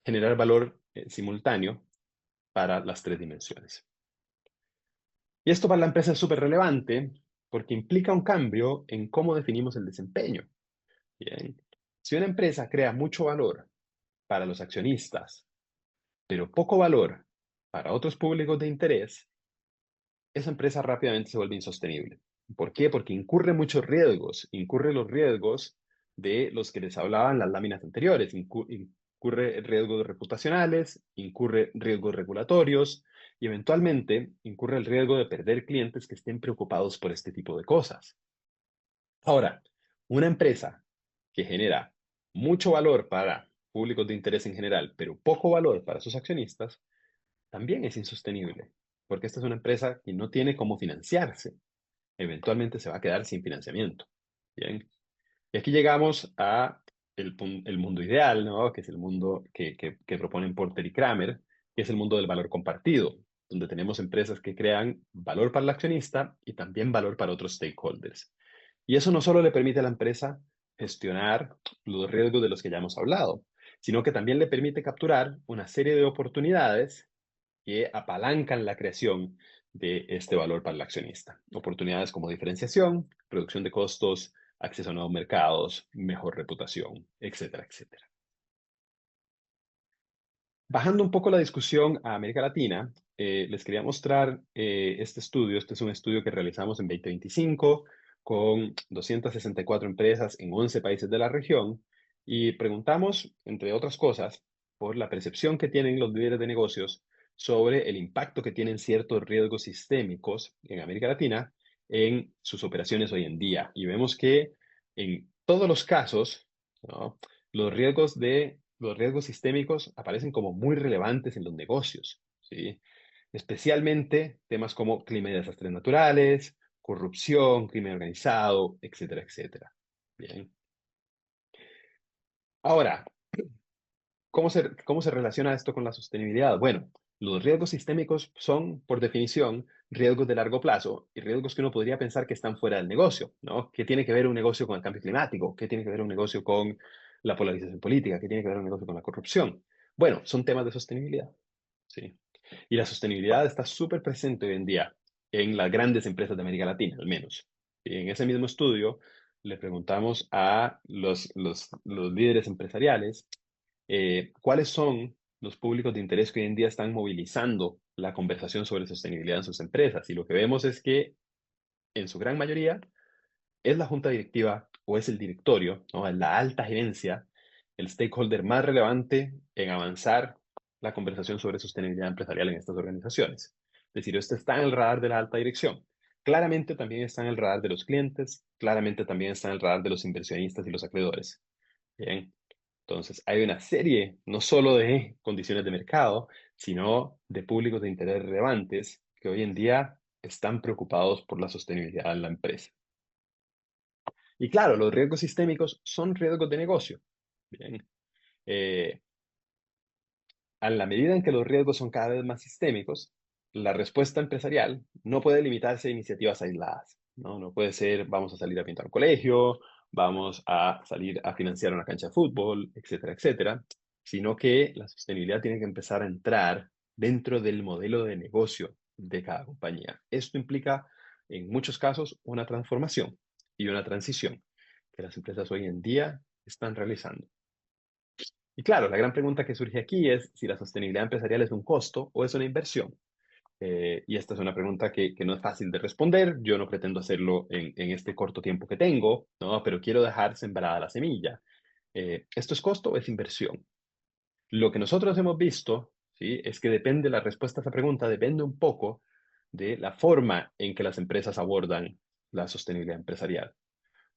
generar valor simultáneo para las tres dimensiones. Y esto para la empresa es súper relevante porque implica un cambio en cómo definimos el desempeño. Bien. Si una empresa crea mucho valor para los accionistas, pero poco valor para otros públicos de interés, esa empresa rápidamente se vuelve insostenible. ¿Por qué? Porque incurre muchos riesgos, incurre los riesgos de los que les hablaba en las láminas anteriores, incurre riesgos reputacionales, incurre riesgos regulatorios y eventualmente incurre el riesgo de perder clientes que estén preocupados por este tipo de cosas. Ahora, una empresa que genera mucho valor para públicos de interés en general, pero poco valor para sus accionistas, también es insostenible, porque esta es una empresa que no tiene cómo financiarse. Eventualmente se va a quedar sin financiamiento. Bien. Y aquí llegamos a el mundo ideal, ¿no? Que es el mundo que proponen Porter y Kramer, que es el mundo del valor compartido, donde tenemos empresas que crean valor para el accionista y también valor para otros stakeholders. Y eso no solo le permite a la empresa gestionar los riesgos de los que ya hemos hablado, sino que también le permite capturar una serie de oportunidades que apalancan la creación de este valor para el accionista. Oportunidades como diferenciación, reducción de costos, acceso a nuevos mercados, mejor reputación, etcétera, etcétera. Bajando un poco la discusión a América Latina, les quería mostrar este estudio. Este es un estudio que realizamos en 2025 con 264 empresas en 11 países de la región y preguntamos, entre otras cosas, por la percepción que tienen los líderes de negocios sobre el impacto que tienen ciertos riesgos sistémicos en América Latina en sus operaciones hoy en día. Y vemos que en todos los casos, ¿no?, los riesgos sistémicos aparecen como muy relevantes en los negocios, ¿sí? Especialmente temas como clima y desastres naturales, corrupción, crimen organizado, etcétera, etcétera. Bien. Ahora, ¿cómo se relaciona esto con la sostenibilidad? Bueno, los riesgos sistémicos son, por definición, riesgos de largo plazo y riesgos que uno podría pensar que están fuera del negocio, ¿no? ¿Qué tiene que ver un negocio con el cambio climático? ¿Qué tiene que ver un negocio con la polarización política? ¿Qué tiene que ver un negocio con la corrupción? Bueno, son temas de sostenibilidad, ¿sí? Y la sostenibilidad está súper presente hoy en día en las grandes empresas de América Latina, al menos. Y en ese mismo estudio le preguntamos a los líderes empresariales cuáles son los públicos de interés que hoy en día están movilizando la conversación sobre sostenibilidad en sus empresas. Y lo que vemos es que en su gran mayoría es la junta directiva o es el directorio, ¿no?, es la alta gerencia, el stakeholder más relevante en avanzar la conversación sobre sostenibilidad empresarial en estas organizaciones. Es decir, esto está en el radar de la alta dirección. Claramente también está en el radar de los clientes, claramente también está en el radar de los inversionistas y los acreedores. Bien, entonces hay una serie no solo de condiciones de mercado, sino de públicos de interés relevantes que hoy en día están preocupados por la sostenibilidad en la empresa. Y claro, los riesgos sistémicos son riesgos de negocio. Bien. Eh, a la medida en que los riesgos son cada vez más sistémicos, la respuesta empresarial no puede limitarse a iniciativas aisladas, ¿no? No puede ser, vamos a salir a pintar un colegio, vamos a salir a financiar una cancha de fútbol, etcétera, etcétera, sino que la sostenibilidad tiene que empezar a entrar dentro del modelo de negocio de cada compañía. Esto implica, en muchos casos, una transformación y una transición que las empresas hoy en día están realizando. Y claro, la gran pregunta que surge aquí es si la sostenibilidad empresarial es un costo o es una inversión. Y esta es una pregunta que no es fácil de responder. Yo no pretendo hacerlo en este corto tiempo que tengo, ¿no? Pero quiero dejar sembrada la semilla. ¿Esto es costo o es inversión? Lo que nosotros hemos visto, ¿sí?, es que depende, la respuesta a esa pregunta depende un poco de la forma en que las empresas abordan la sostenibilidad empresarial.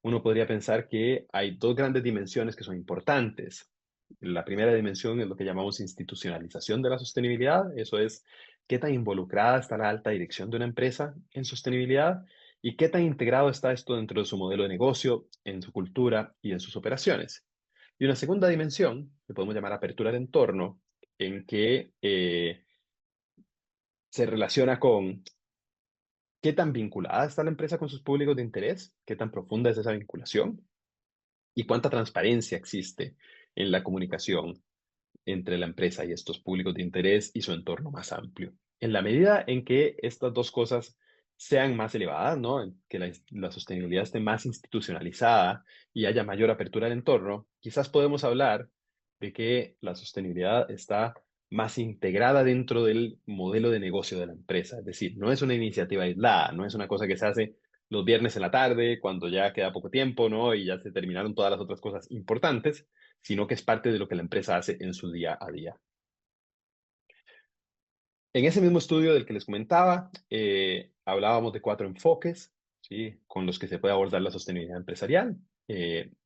Uno podría pensar que hay dos grandes dimensiones que son importantes. La primera dimensión es lo que llamamos institucionalización de la sostenibilidad. Eso es qué tan involucrada está la alta dirección de una empresa en sostenibilidad y qué tan integrado está esto dentro de su modelo de negocio, en su cultura y en sus operaciones. Y una segunda dimensión, que podemos llamar apertura de entorno, en que se relaciona con qué tan vinculada está la empresa con sus públicos de interés, qué tan profunda es esa vinculación y cuánta transparencia existe en la comunicación entre la empresa y estos públicos de interés y su entorno más amplio. En la medida en que estas dos cosas sean más elevadas, ¿no?, en que la sostenibilidad esté más institucionalizada y haya mayor apertura al entorno, quizás podemos hablar de que la sostenibilidad está más integrada dentro del modelo de negocio de la empresa. Es decir, no es una iniciativa aislada, no es una cosa que se hace los viernes en la tarde, cuando ya queda poco tiempo, ¿no?, y ya se terminaron todas las otras cosas importantes, sino que es parte de lo que la empresa hace en su día a día. En ese mismo estudio del que les comentaba, hablábamos de 4 enfoques, ¿sí?, con los que se puede abordar la sostenibilidad empresarial,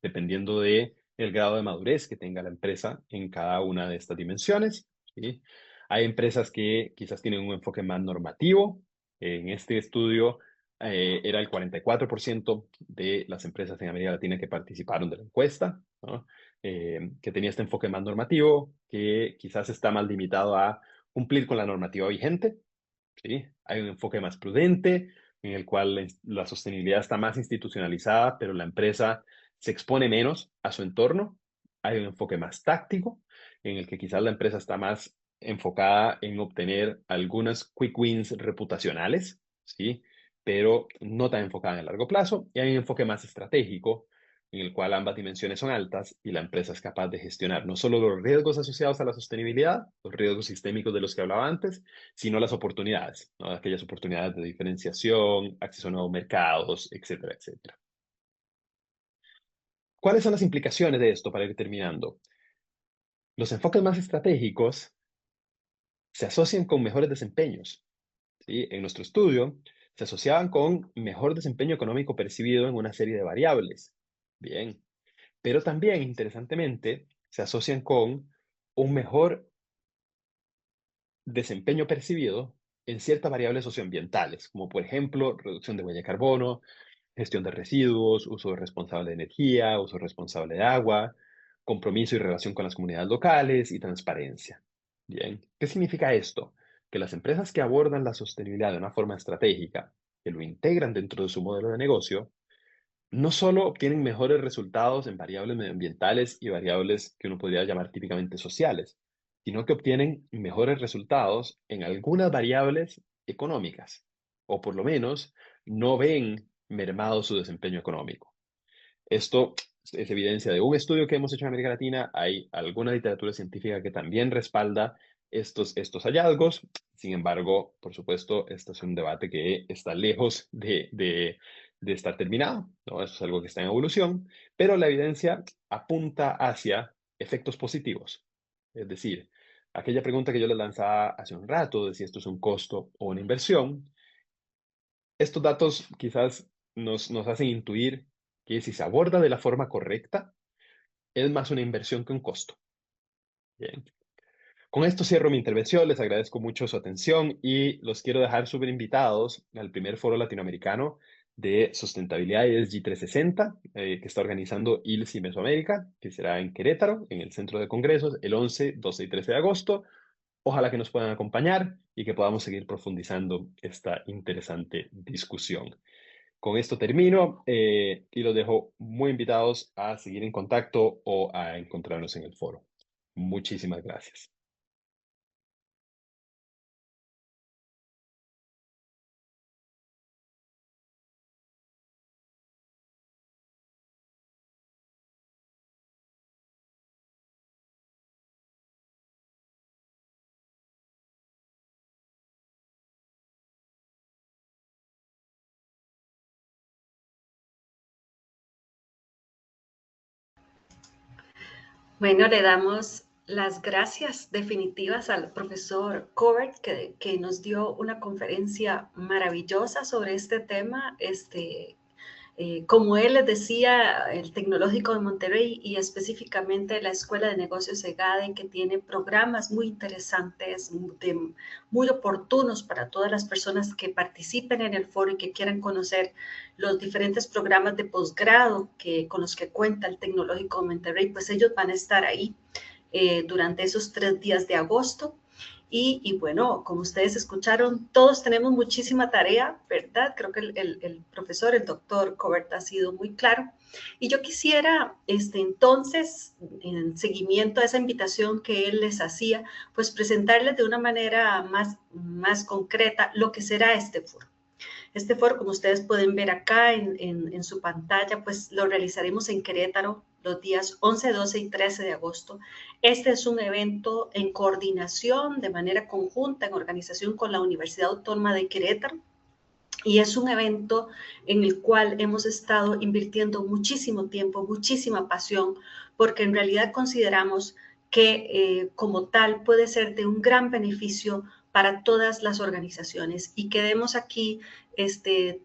dependiendo de el grado de madurez que tenga la empresa en cada una de estas dimensiones, ¿sí? Hay empresas que quizás tienen un enfoque más normativo. En este estudio, era el 44% de las empresas en América Latina que participaron de la encuesta, ¿no?, que tenía este enfoque más normativo, que quizás está más limitado a cumplir con la normativa vigente, ¿sí? Hay un enfoque más prudente, en el cual la sostenibilidad está más institucionalizada, pero la empresa se expone menos a su entorno. Hay un enfoque más táctico, en el que quizás la empresa está más enfocada en obtener algunas quick wins reputacionales, ¿sí? Pero no tan enfocada en el largo plazo. Y hay un enfoque más estratégico, en el cual ambas dimensiones son altas y la empresa es capaz de gestionar no solo los riesgos asociados a la sostenibilidad, los riesgos sistémicos de los que hablaba antes, sino las oportunidades, ¿no? Aquellas oportunidades de diferenciación, acceso a nuevos mercados, etcétera, etcétera. ¿Cuáles son las implicaciones de esto para ir terminando? Los enfoques más estratégicos se asocian con mejores desempeños, ¿sí? En nuestro estudio, se asociaban con mejor desempeño económico percibido en una serie de variables. Bien, pero también, interesantemente, se asocian con un mejor desempeño percibido en ciertas variables socioambientales, como por ejemplo, reducción de huella de carbono, gestión de residuos, uso responsable de energía, uso responsable de agua, compromiso y relación con las comunidades locales y transparencia. Bien, ¿qué significa esto? Que las empresas que abordan la sostenibilidad de una forma estratégica, que lo integran dentro de su modelo de negocio, no solo obtienen mejores resultados en variables medioambientales y variables que uno podría llamar típicamente sociales, sino que obtienen mejores resultados en algunas variables económicas, o por lo menos no ven mermado su desempeño económico. Esto es evidencia de un estudio que hemos hecho en América Latina. Hay alguna literatura científica que también respalda estos hallazgos. Sin embargo, por supuesto, este es un debate que está lejos de estar terminado, ¿no? Esto es algo que está en evolución, pero la evidencia apunta hacia efectos positivos. Es decir, aquella pregunta que yo les lanzaba hace un rato de si esto es un costo o una inversión, estos datos quizás nos hacen intuir que si se aborda de la forma correcta, es más una inversión que un costo. Bien. Con esto cierro mi intervención, les agradezco mucho su atención y los quiero dejar súper invitados al primer foro latinoamericano de sustentabilidad ESG 360 que está organizando ILSI Mesoamérica, que será en Querétaro, en el Centro de Congresos, el 11, 12 y 13 de agosto. Ojalá que nos puedan acompañar y que podamos seguir profundizando esta interesante discusión. Con esto termino y los dejo muy invitados a seguir en contacto o a encontrarnos en el foro. Muchísimas gracias. Bueno, le damos las gracias definitivas al profesor Covert que nos dio una conferencia maravillosa sobre este tema. Como él les decía, el Tecnológico de Monterrey y específicamente la Escuela de Negocios EGADE, que tiene programas muy interesantes, muy oportunos para todas las personas que participen en el foro y que quieran conocer los diferentes programas de posgrado con los que cuenta el Tecnológico de Monterrey, pues ellos van a estar ahí durante esos 3 días de agosto. Bueno, como ustedes escucharon, todos tenemos muchísima tarea, ¿verdad? Creo que el profesor, el doctor Covert, ha sido muy claro. Y yo quisiera, entonces, en seguimiento a esa invitación que él les hacía, pues presentarles de una manera más concreta lo que será este foro. Este foro, como ustedes pueden ver acá en su pantalla, pues lo realizaremos en Querétaro los días 11, 12 y 13 de agosto. Este es un evento en coordinación de manera conjunta, en organización con la Universidad Autónoma de Querétaro. Y es un evento en el cual hemos estado invirtiendo muchísimo tiempo, muchísima pasión, porque en realidad consideramos que como tal puede ser de un gran beneficio para todas las organizaciones y quedemos aquí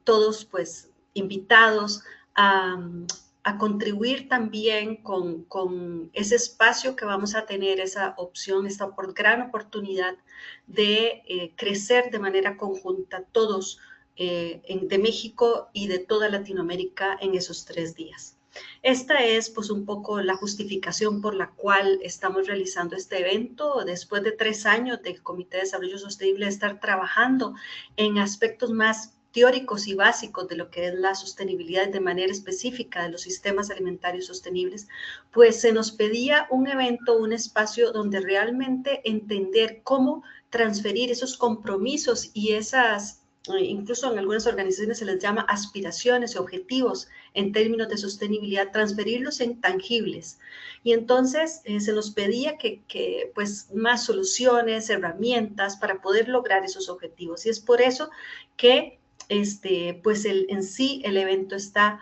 todos pues invitados a contribuir también con ese espacio que vamos a tener, esa opción, esta gran oportunidad de crecer de manera conjunta todos de México y de toda Latinoamérica en esos 3 días. Esta es pues un poco la justificación por la cual estamos realizando este evento después de 3 años del Comité de Desarrollo Sostenible de estar trabajando en aspectos más teóricos y básicos de lo que es la sostenibilidad de manera específica de los sistemas alimentarios sostenibles, pues se nos pedía un evento, un espacio donde realmente entender cómo transferir esos compromisos y esas, incluso en algunas organizaciones se les llama aspiraciones y objetivos en términos de sostenibilidad, transferirlos en tangibles. Y entonces se nos pedía que pues más soluciones, herramientas para poder lograr esos objetivos. Y es por eso que pues en sí el evento está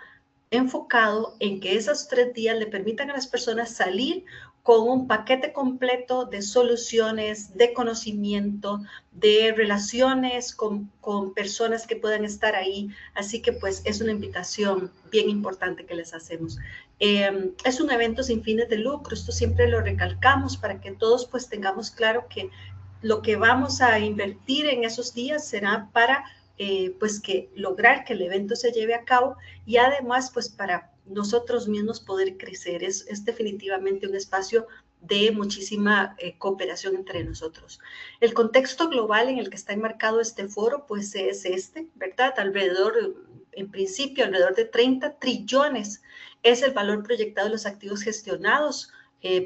enfocado en que esos 3 días le permitan a las personas salir con un paquete completo de soluciones, de conocimiento, de relaciones con personas que puedan estar ahí. Así que pues es una invitación bien importante que les hacemos. Es un evento sin fines de lucro, esto siempre lo recalcamos para que todos pues tengamos claro que lo que vamos a invertir en esos días será para pues que lograr que el evento se lleve a cabo y además pues para nosotros mismos poder crecer. Es definitivamente un espacio de muchísima cooperación entre nosotros. El contexto global en el que está enmarcado este foro pues es ¿verdad? En principio, alrededor de 30 trillones es el valor proyectado de los activos gestionados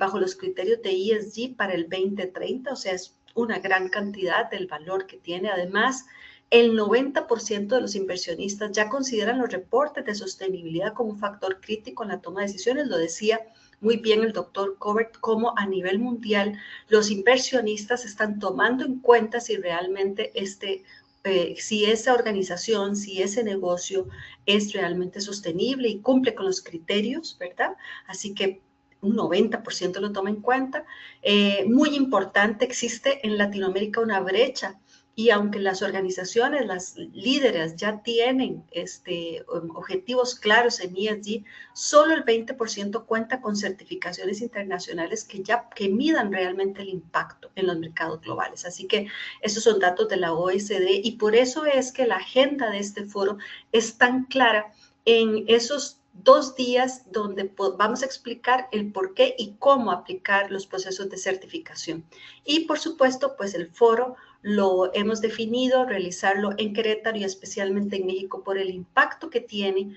bajo los criterios de ESG para el 2030, o sea, es una gran cantidad del valor que tiene. Además, el 90% de los inversionistas ya consideran los reportes de sostenibilidad como un factor crítico en la toma de decisiones. Lo decía muy bien el doctor Covert, cómo a nivel mundial los inversionistas están tomando en cuenta si realmente si esa organización, si ese negocio es realmente sostenible y cumple con los criterios, ¿verdad? Así que un 90% lo toma en cuenta. Muy importante, existe en Latinoamérica una brecha y aunque las organizaciones, las líderes ya tienen objetivos claros en ESG, solo el 20% cuenta con certificaciones internacionales que midan realmente el impacto en los mercados globales. Así que esos son datos de la OECD y por eso es que la agenda de este foro es tan clara en esos 2 días donde vamos a explicar el por qué y cómo aplicar los procesos de certificación. Y por supuesto, pues el foro lo hemos definido realizarlo en Querétaro y especialmente en México por el impacto que tiene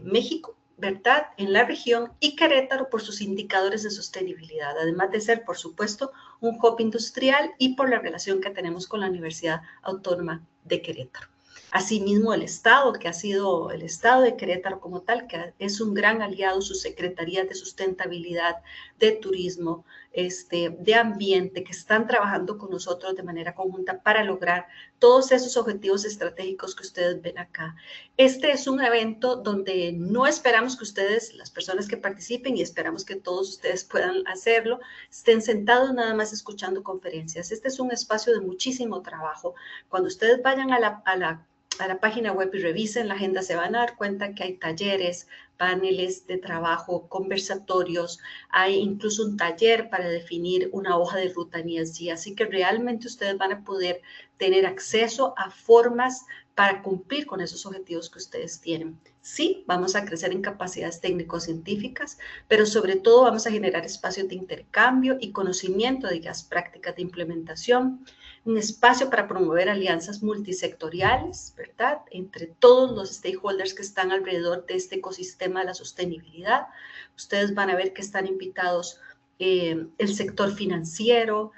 México, ¿verdad?, en la región y Querétaro por sus indicadores de sostenibilidad, además de ser, por supuesto, un hub industrial y por la relación que tenemos con la Universidad Autónoma de Querétaro. Asimismo, el Estado, que ha sido el Estado de Querétaro como tal, que es un gran aliado, sus secretarías de sustentabilidad, de turismo, de ambiente, que están trabajando con nosotros de manera conjunta para lograr todos esos objetivos estratégicos que ustedes ven acá. Este es un evento donde no esperamos que ustedes, las personas que participen, y esperamos que todos ustedes puedan hacerlo, estén sentados nada más escuchando conferencias. Este es un espacio de muchísimo trabajo. Cuando ustedes vayan a la página web y revisen la agenda, se van a dar cuenta que hay talleres, paneles de trabajo, conversatorios, hay incluso un taller para definir una hoja de ruta en ESG, así que realmente ustedes van a poder tener acceso a formas para cumplir con esos objetivos que ustedes tienen. Sí, vamos a crecer en capacidades técnico-científicas, pero sobre todo vamos a generar espacios de intercambio y conocimiento de las prácticas de implementación, un espacio para promover alianzas multisectoriales, ¿verdad?, entre todos los stakeholders que están alrededor de este ecosistema de la sostenibilidad. Ustedes van a ver que están invitados el sector financiero,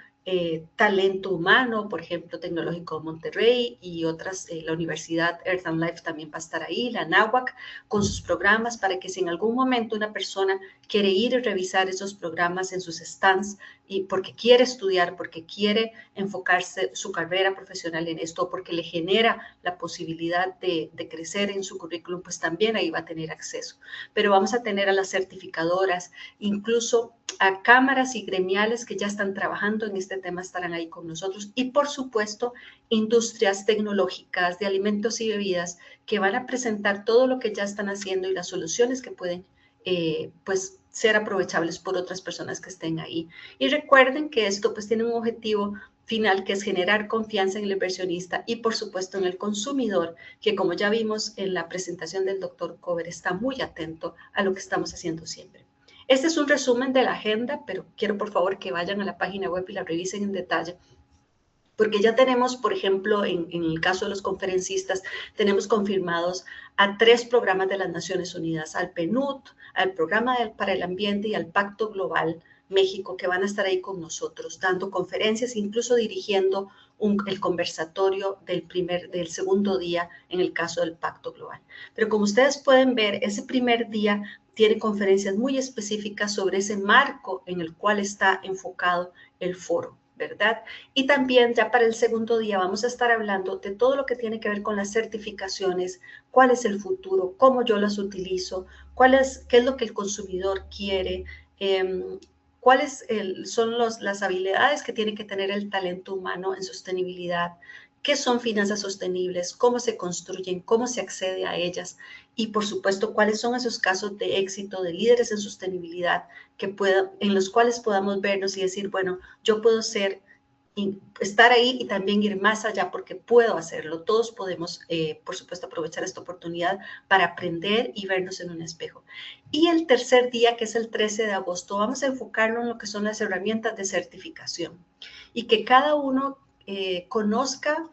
talento humano, por ejemplo, Tecnológico de Monterrey y otras, la Universidad Earth and Life también va a estar ahí, la NAWAC, con sus programas para que si en algún momento una persona quiere ir y revisar esos programas en sus stands y porque quiere estudiar, porque quiere enfocarse su carrera profesional en esto, porque le genera la posibilidad de crecer en su currículum, pues también ahí va a tener acceso. Pero vamos a tener a las certificadoras, incluso a cámaras y gremiales que ya están trabajando en este tema estarán ahí con nosotros y por supuesto industrias tecnológicas de alimentos y bebidas que van a presentar todo lo que ya están haciendo y las soluciones que pueden pues ser aprovechables por otras personas que estén ahí. Y recuerden que esto pues tiene un objetivo final que es generar confianza en el inversionista y por supuesto en el consumidor, que como ya vimos en la presentación del doctor Cover está muy atento a lo que estamos haciendo siempre. Este es un resumen de la agenda, pero quiero por favor que vayan a la página web y la revisen en detalle, Porque ya tenemos, por ejemplo, en el caso de los conferencistas, tenemos confirmados a 3 programas de las Naciones Unidas, al PNUD, al Programa para el Ambiente y al Pacto Global México, que van a estar ahí con nosotros, dando conferencias, incluso dirigiendo el conversatorio del segundo día en el caso del Pacto Global. Pero como ustedes pueden ver, ese primer día tiene conferencias muy específicas sobre ese marco en el cual está enfocado el foro, ¿verdad? Y también ya para el segundo día vamos a estar hablando de todo lo que tiene que ver con las certificaciones, cuál es el futuro, cómo yo las utilizo, qué es lo que el consumidor quiere, cuáles son las habilidades que tiene que tener el talento humano en sostenibilidad, qué son finanzas sostenibles, cómo se construyen, cómo se accede a ellas y, por supuesto, cuáles son esos casos de éxito de líderes en sostenibilidad en los cuales podamos vernos y decir, bueno, yo puedo estar ahí y también ir más allá porque puedo hacerlo. Todos podemos, por supuesto, aprovechar esta oportunidad para aprender y vernos en un espejo. Y el tercer día, que es el 13 de agosto, vamos a enfocarlo en lo que son las herramientas de certificación y que cada uno conozca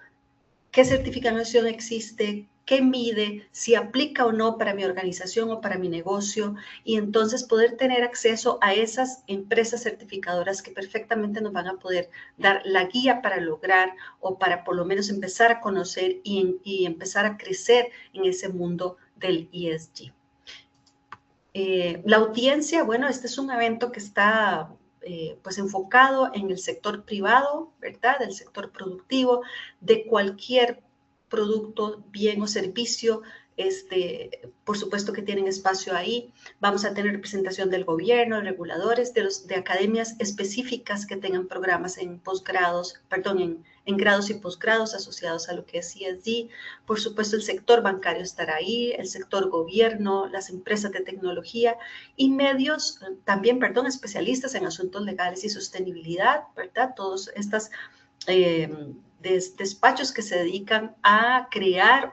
qué certificación existe, qué mide, si aplica o no para mi organización o para mi negocio, y entonces poder tener acceso a esas empresas certificadoras que perfectamente nos van a poder dar la guía para lograr o para por lo menos empezar a conocer y empezar a crecer en ese mundo del ESG. La audiencia, bueno, este es un evento que está pues enfocado en el sector privado, ¿verdad? El sector productivo, de cualquier producto, bien o servicio, por supuesto que tienen espacio ahí. Vamos a tener representación del gobierno, de reguladores, de academias específicas que tengan programas en posgrados, perdón, en grados y posgrados asociados a lo que es ESG. Por supuesto, el sector bancario estará ahí, el sector gobierno, las empresas de tecnología y medios, también, perdón, especialistas en asuntos legales y sostenibilidad, ¿verdad? Todos estas despachos que se dedican a crear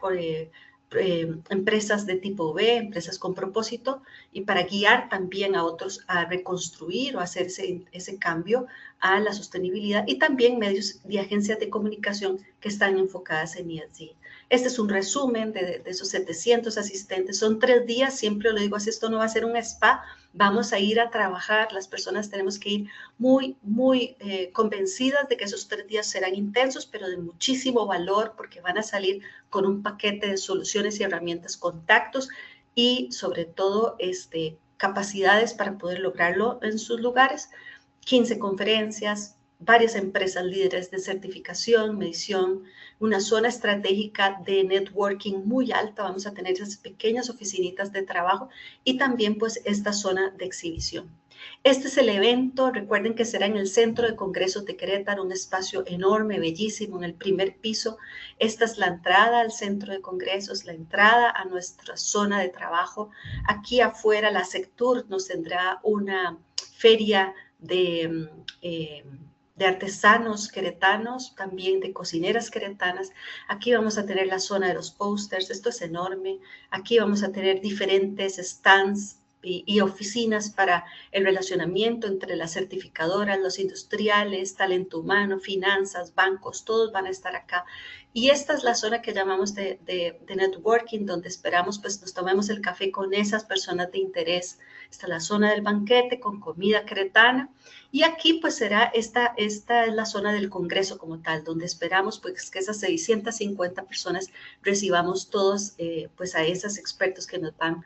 empresas de tipo B, empresas con propósito, y para guiar también a otros a reconstruir o hacer ese cambio a la sostenibilidad, y también medios y agencias de comunicación que están enfocadas en ESG. Este es un resumen de esos 700 asistentes. Son 3 días, siempre lo digo así, esto no va a ser un spa, vamos a ir a trabajar, las personas tenemos que ir muy, muy convencidas de que esos 3 días serán intensos, pero de muchísimo valor, porque van a salir con un paquete de soluciones y herramientas, contactos y sobre todo capacidades para poder lograrlo en sus lugares. 15 conferencias, varias empresas líderes de certificación, medición, una zona estratégica de networking muy alta, vamos a tener esas pequeñas oficinitas de trabajo y también pues esta zona de exhibición. Este es el evento, recuerden que será en el Centro de Congresos de Querétaro, un espacio enorme, bellísimo, en el primer piso. Esta es la entrada al Centro de Congresos, la entrada a nuestra zona de trabajo. Aquí afuera la Sectur nos tendrá una feria de artesanos queretanos, también de cocineras queretanas. Aquí vamos a tener la zona de los posters, esto es enorme. Aquí vamos a tener diferentes stands y oficinas para el relacionamiento entre las certificadoras, los industriales, talento humano, finanzas, bancos, todos van a estar acá. Y esta es la zona que llamamos de networking, donde esperamos pues nos tomemos el café con esas personas de interés. Esta es la zona del banquete con comida queretana. Y aquí pues esta es la zona del congreso como tal, donde esperamos pues que esas 650 personas recibamos todos pues a esos expertos que nos van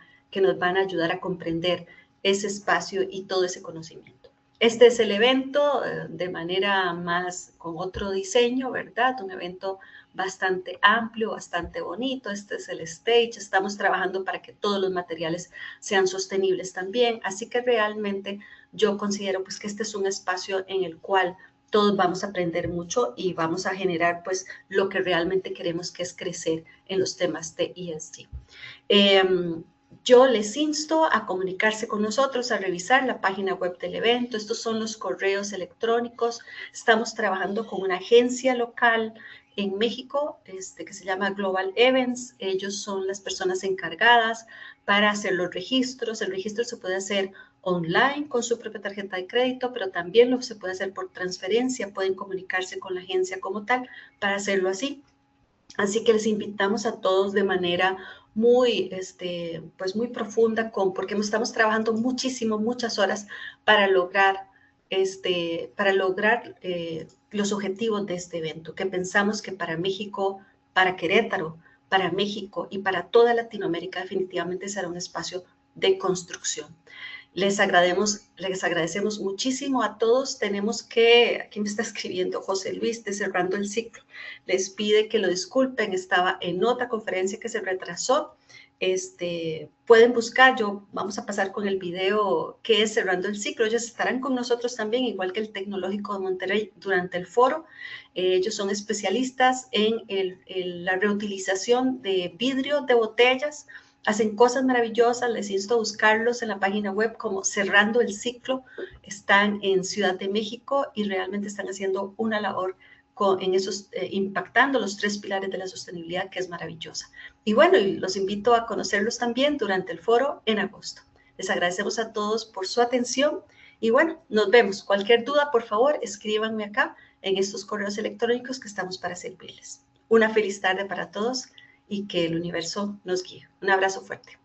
a ayudar a comprender ese espacio y todo ese conocimiento. Este es el evento de manera más con otro diseño, ¿verdad? Un evento bastante amplio, bastante bonito. Este es el stage. Estamos trabajando para que todos los materiales sean sostenibles también. Así que realmente yo considero pues que este es un espacio en el cual todos vamos a aprender mucho y vamos a generar pues lo que realmente queremos, que es crecer en los temas de ESG. Yo les insto a comunicarse con nosotros, a revisar la página web del evento. Estos son los correos electrónicos. Estamos trabajando con una agencia local en México que se llama Global Events. Ellos son las personas encargadas para hacer los registros. El registro se puede hacer online con su propia tarjeta de crédito, pero también se puede hacer por transferencia. Pueden comunicarse con la agencia como tal para hacerlo así. Así que les invitamos a todos de manera muy, pues muy profunda, porque estamos trabajando muchísimo, muchas horas para lograr, los objetivos de este evento, que pensamos que para México, para Querétaro, para México y para toda Latinoamérica definitivamente será un espacio de construcción. Les agradecemos muchísimo a todos. Aquí me está escribiendo José Luis de Cerrando el Ciclo. Les pide que lo disculpen, estaba en otra conferencia que se retrasó. Pueden buscar, vamos a pasar con el video que es Cerrando el Ciclo. Ellos estarán con nosotros también, igual que el Tecnológico de Monterrey, durante el foro. Ellos son especialistas en la reutilización de vidrio de botellas. Hacen cosas maravillosas, les insto a buscarlos en la página web como Cerrando el Ciclo. Están en Ciudad de México y realmente están haciendo una labor impactando los 3 pilares de la sostenibilidad, que es maravillosa. Y bueno, los invito a conocerlos también durante el foro en agosto. Les agradecemos a todos por su atención y bueno, nos vemos. Cualquier duda, por favor, escríbanme acá en estos correos electrónicos que estamos para servirles. Una feliz tarde para todos y que el universo nos guíe. Un abrazo fuerte.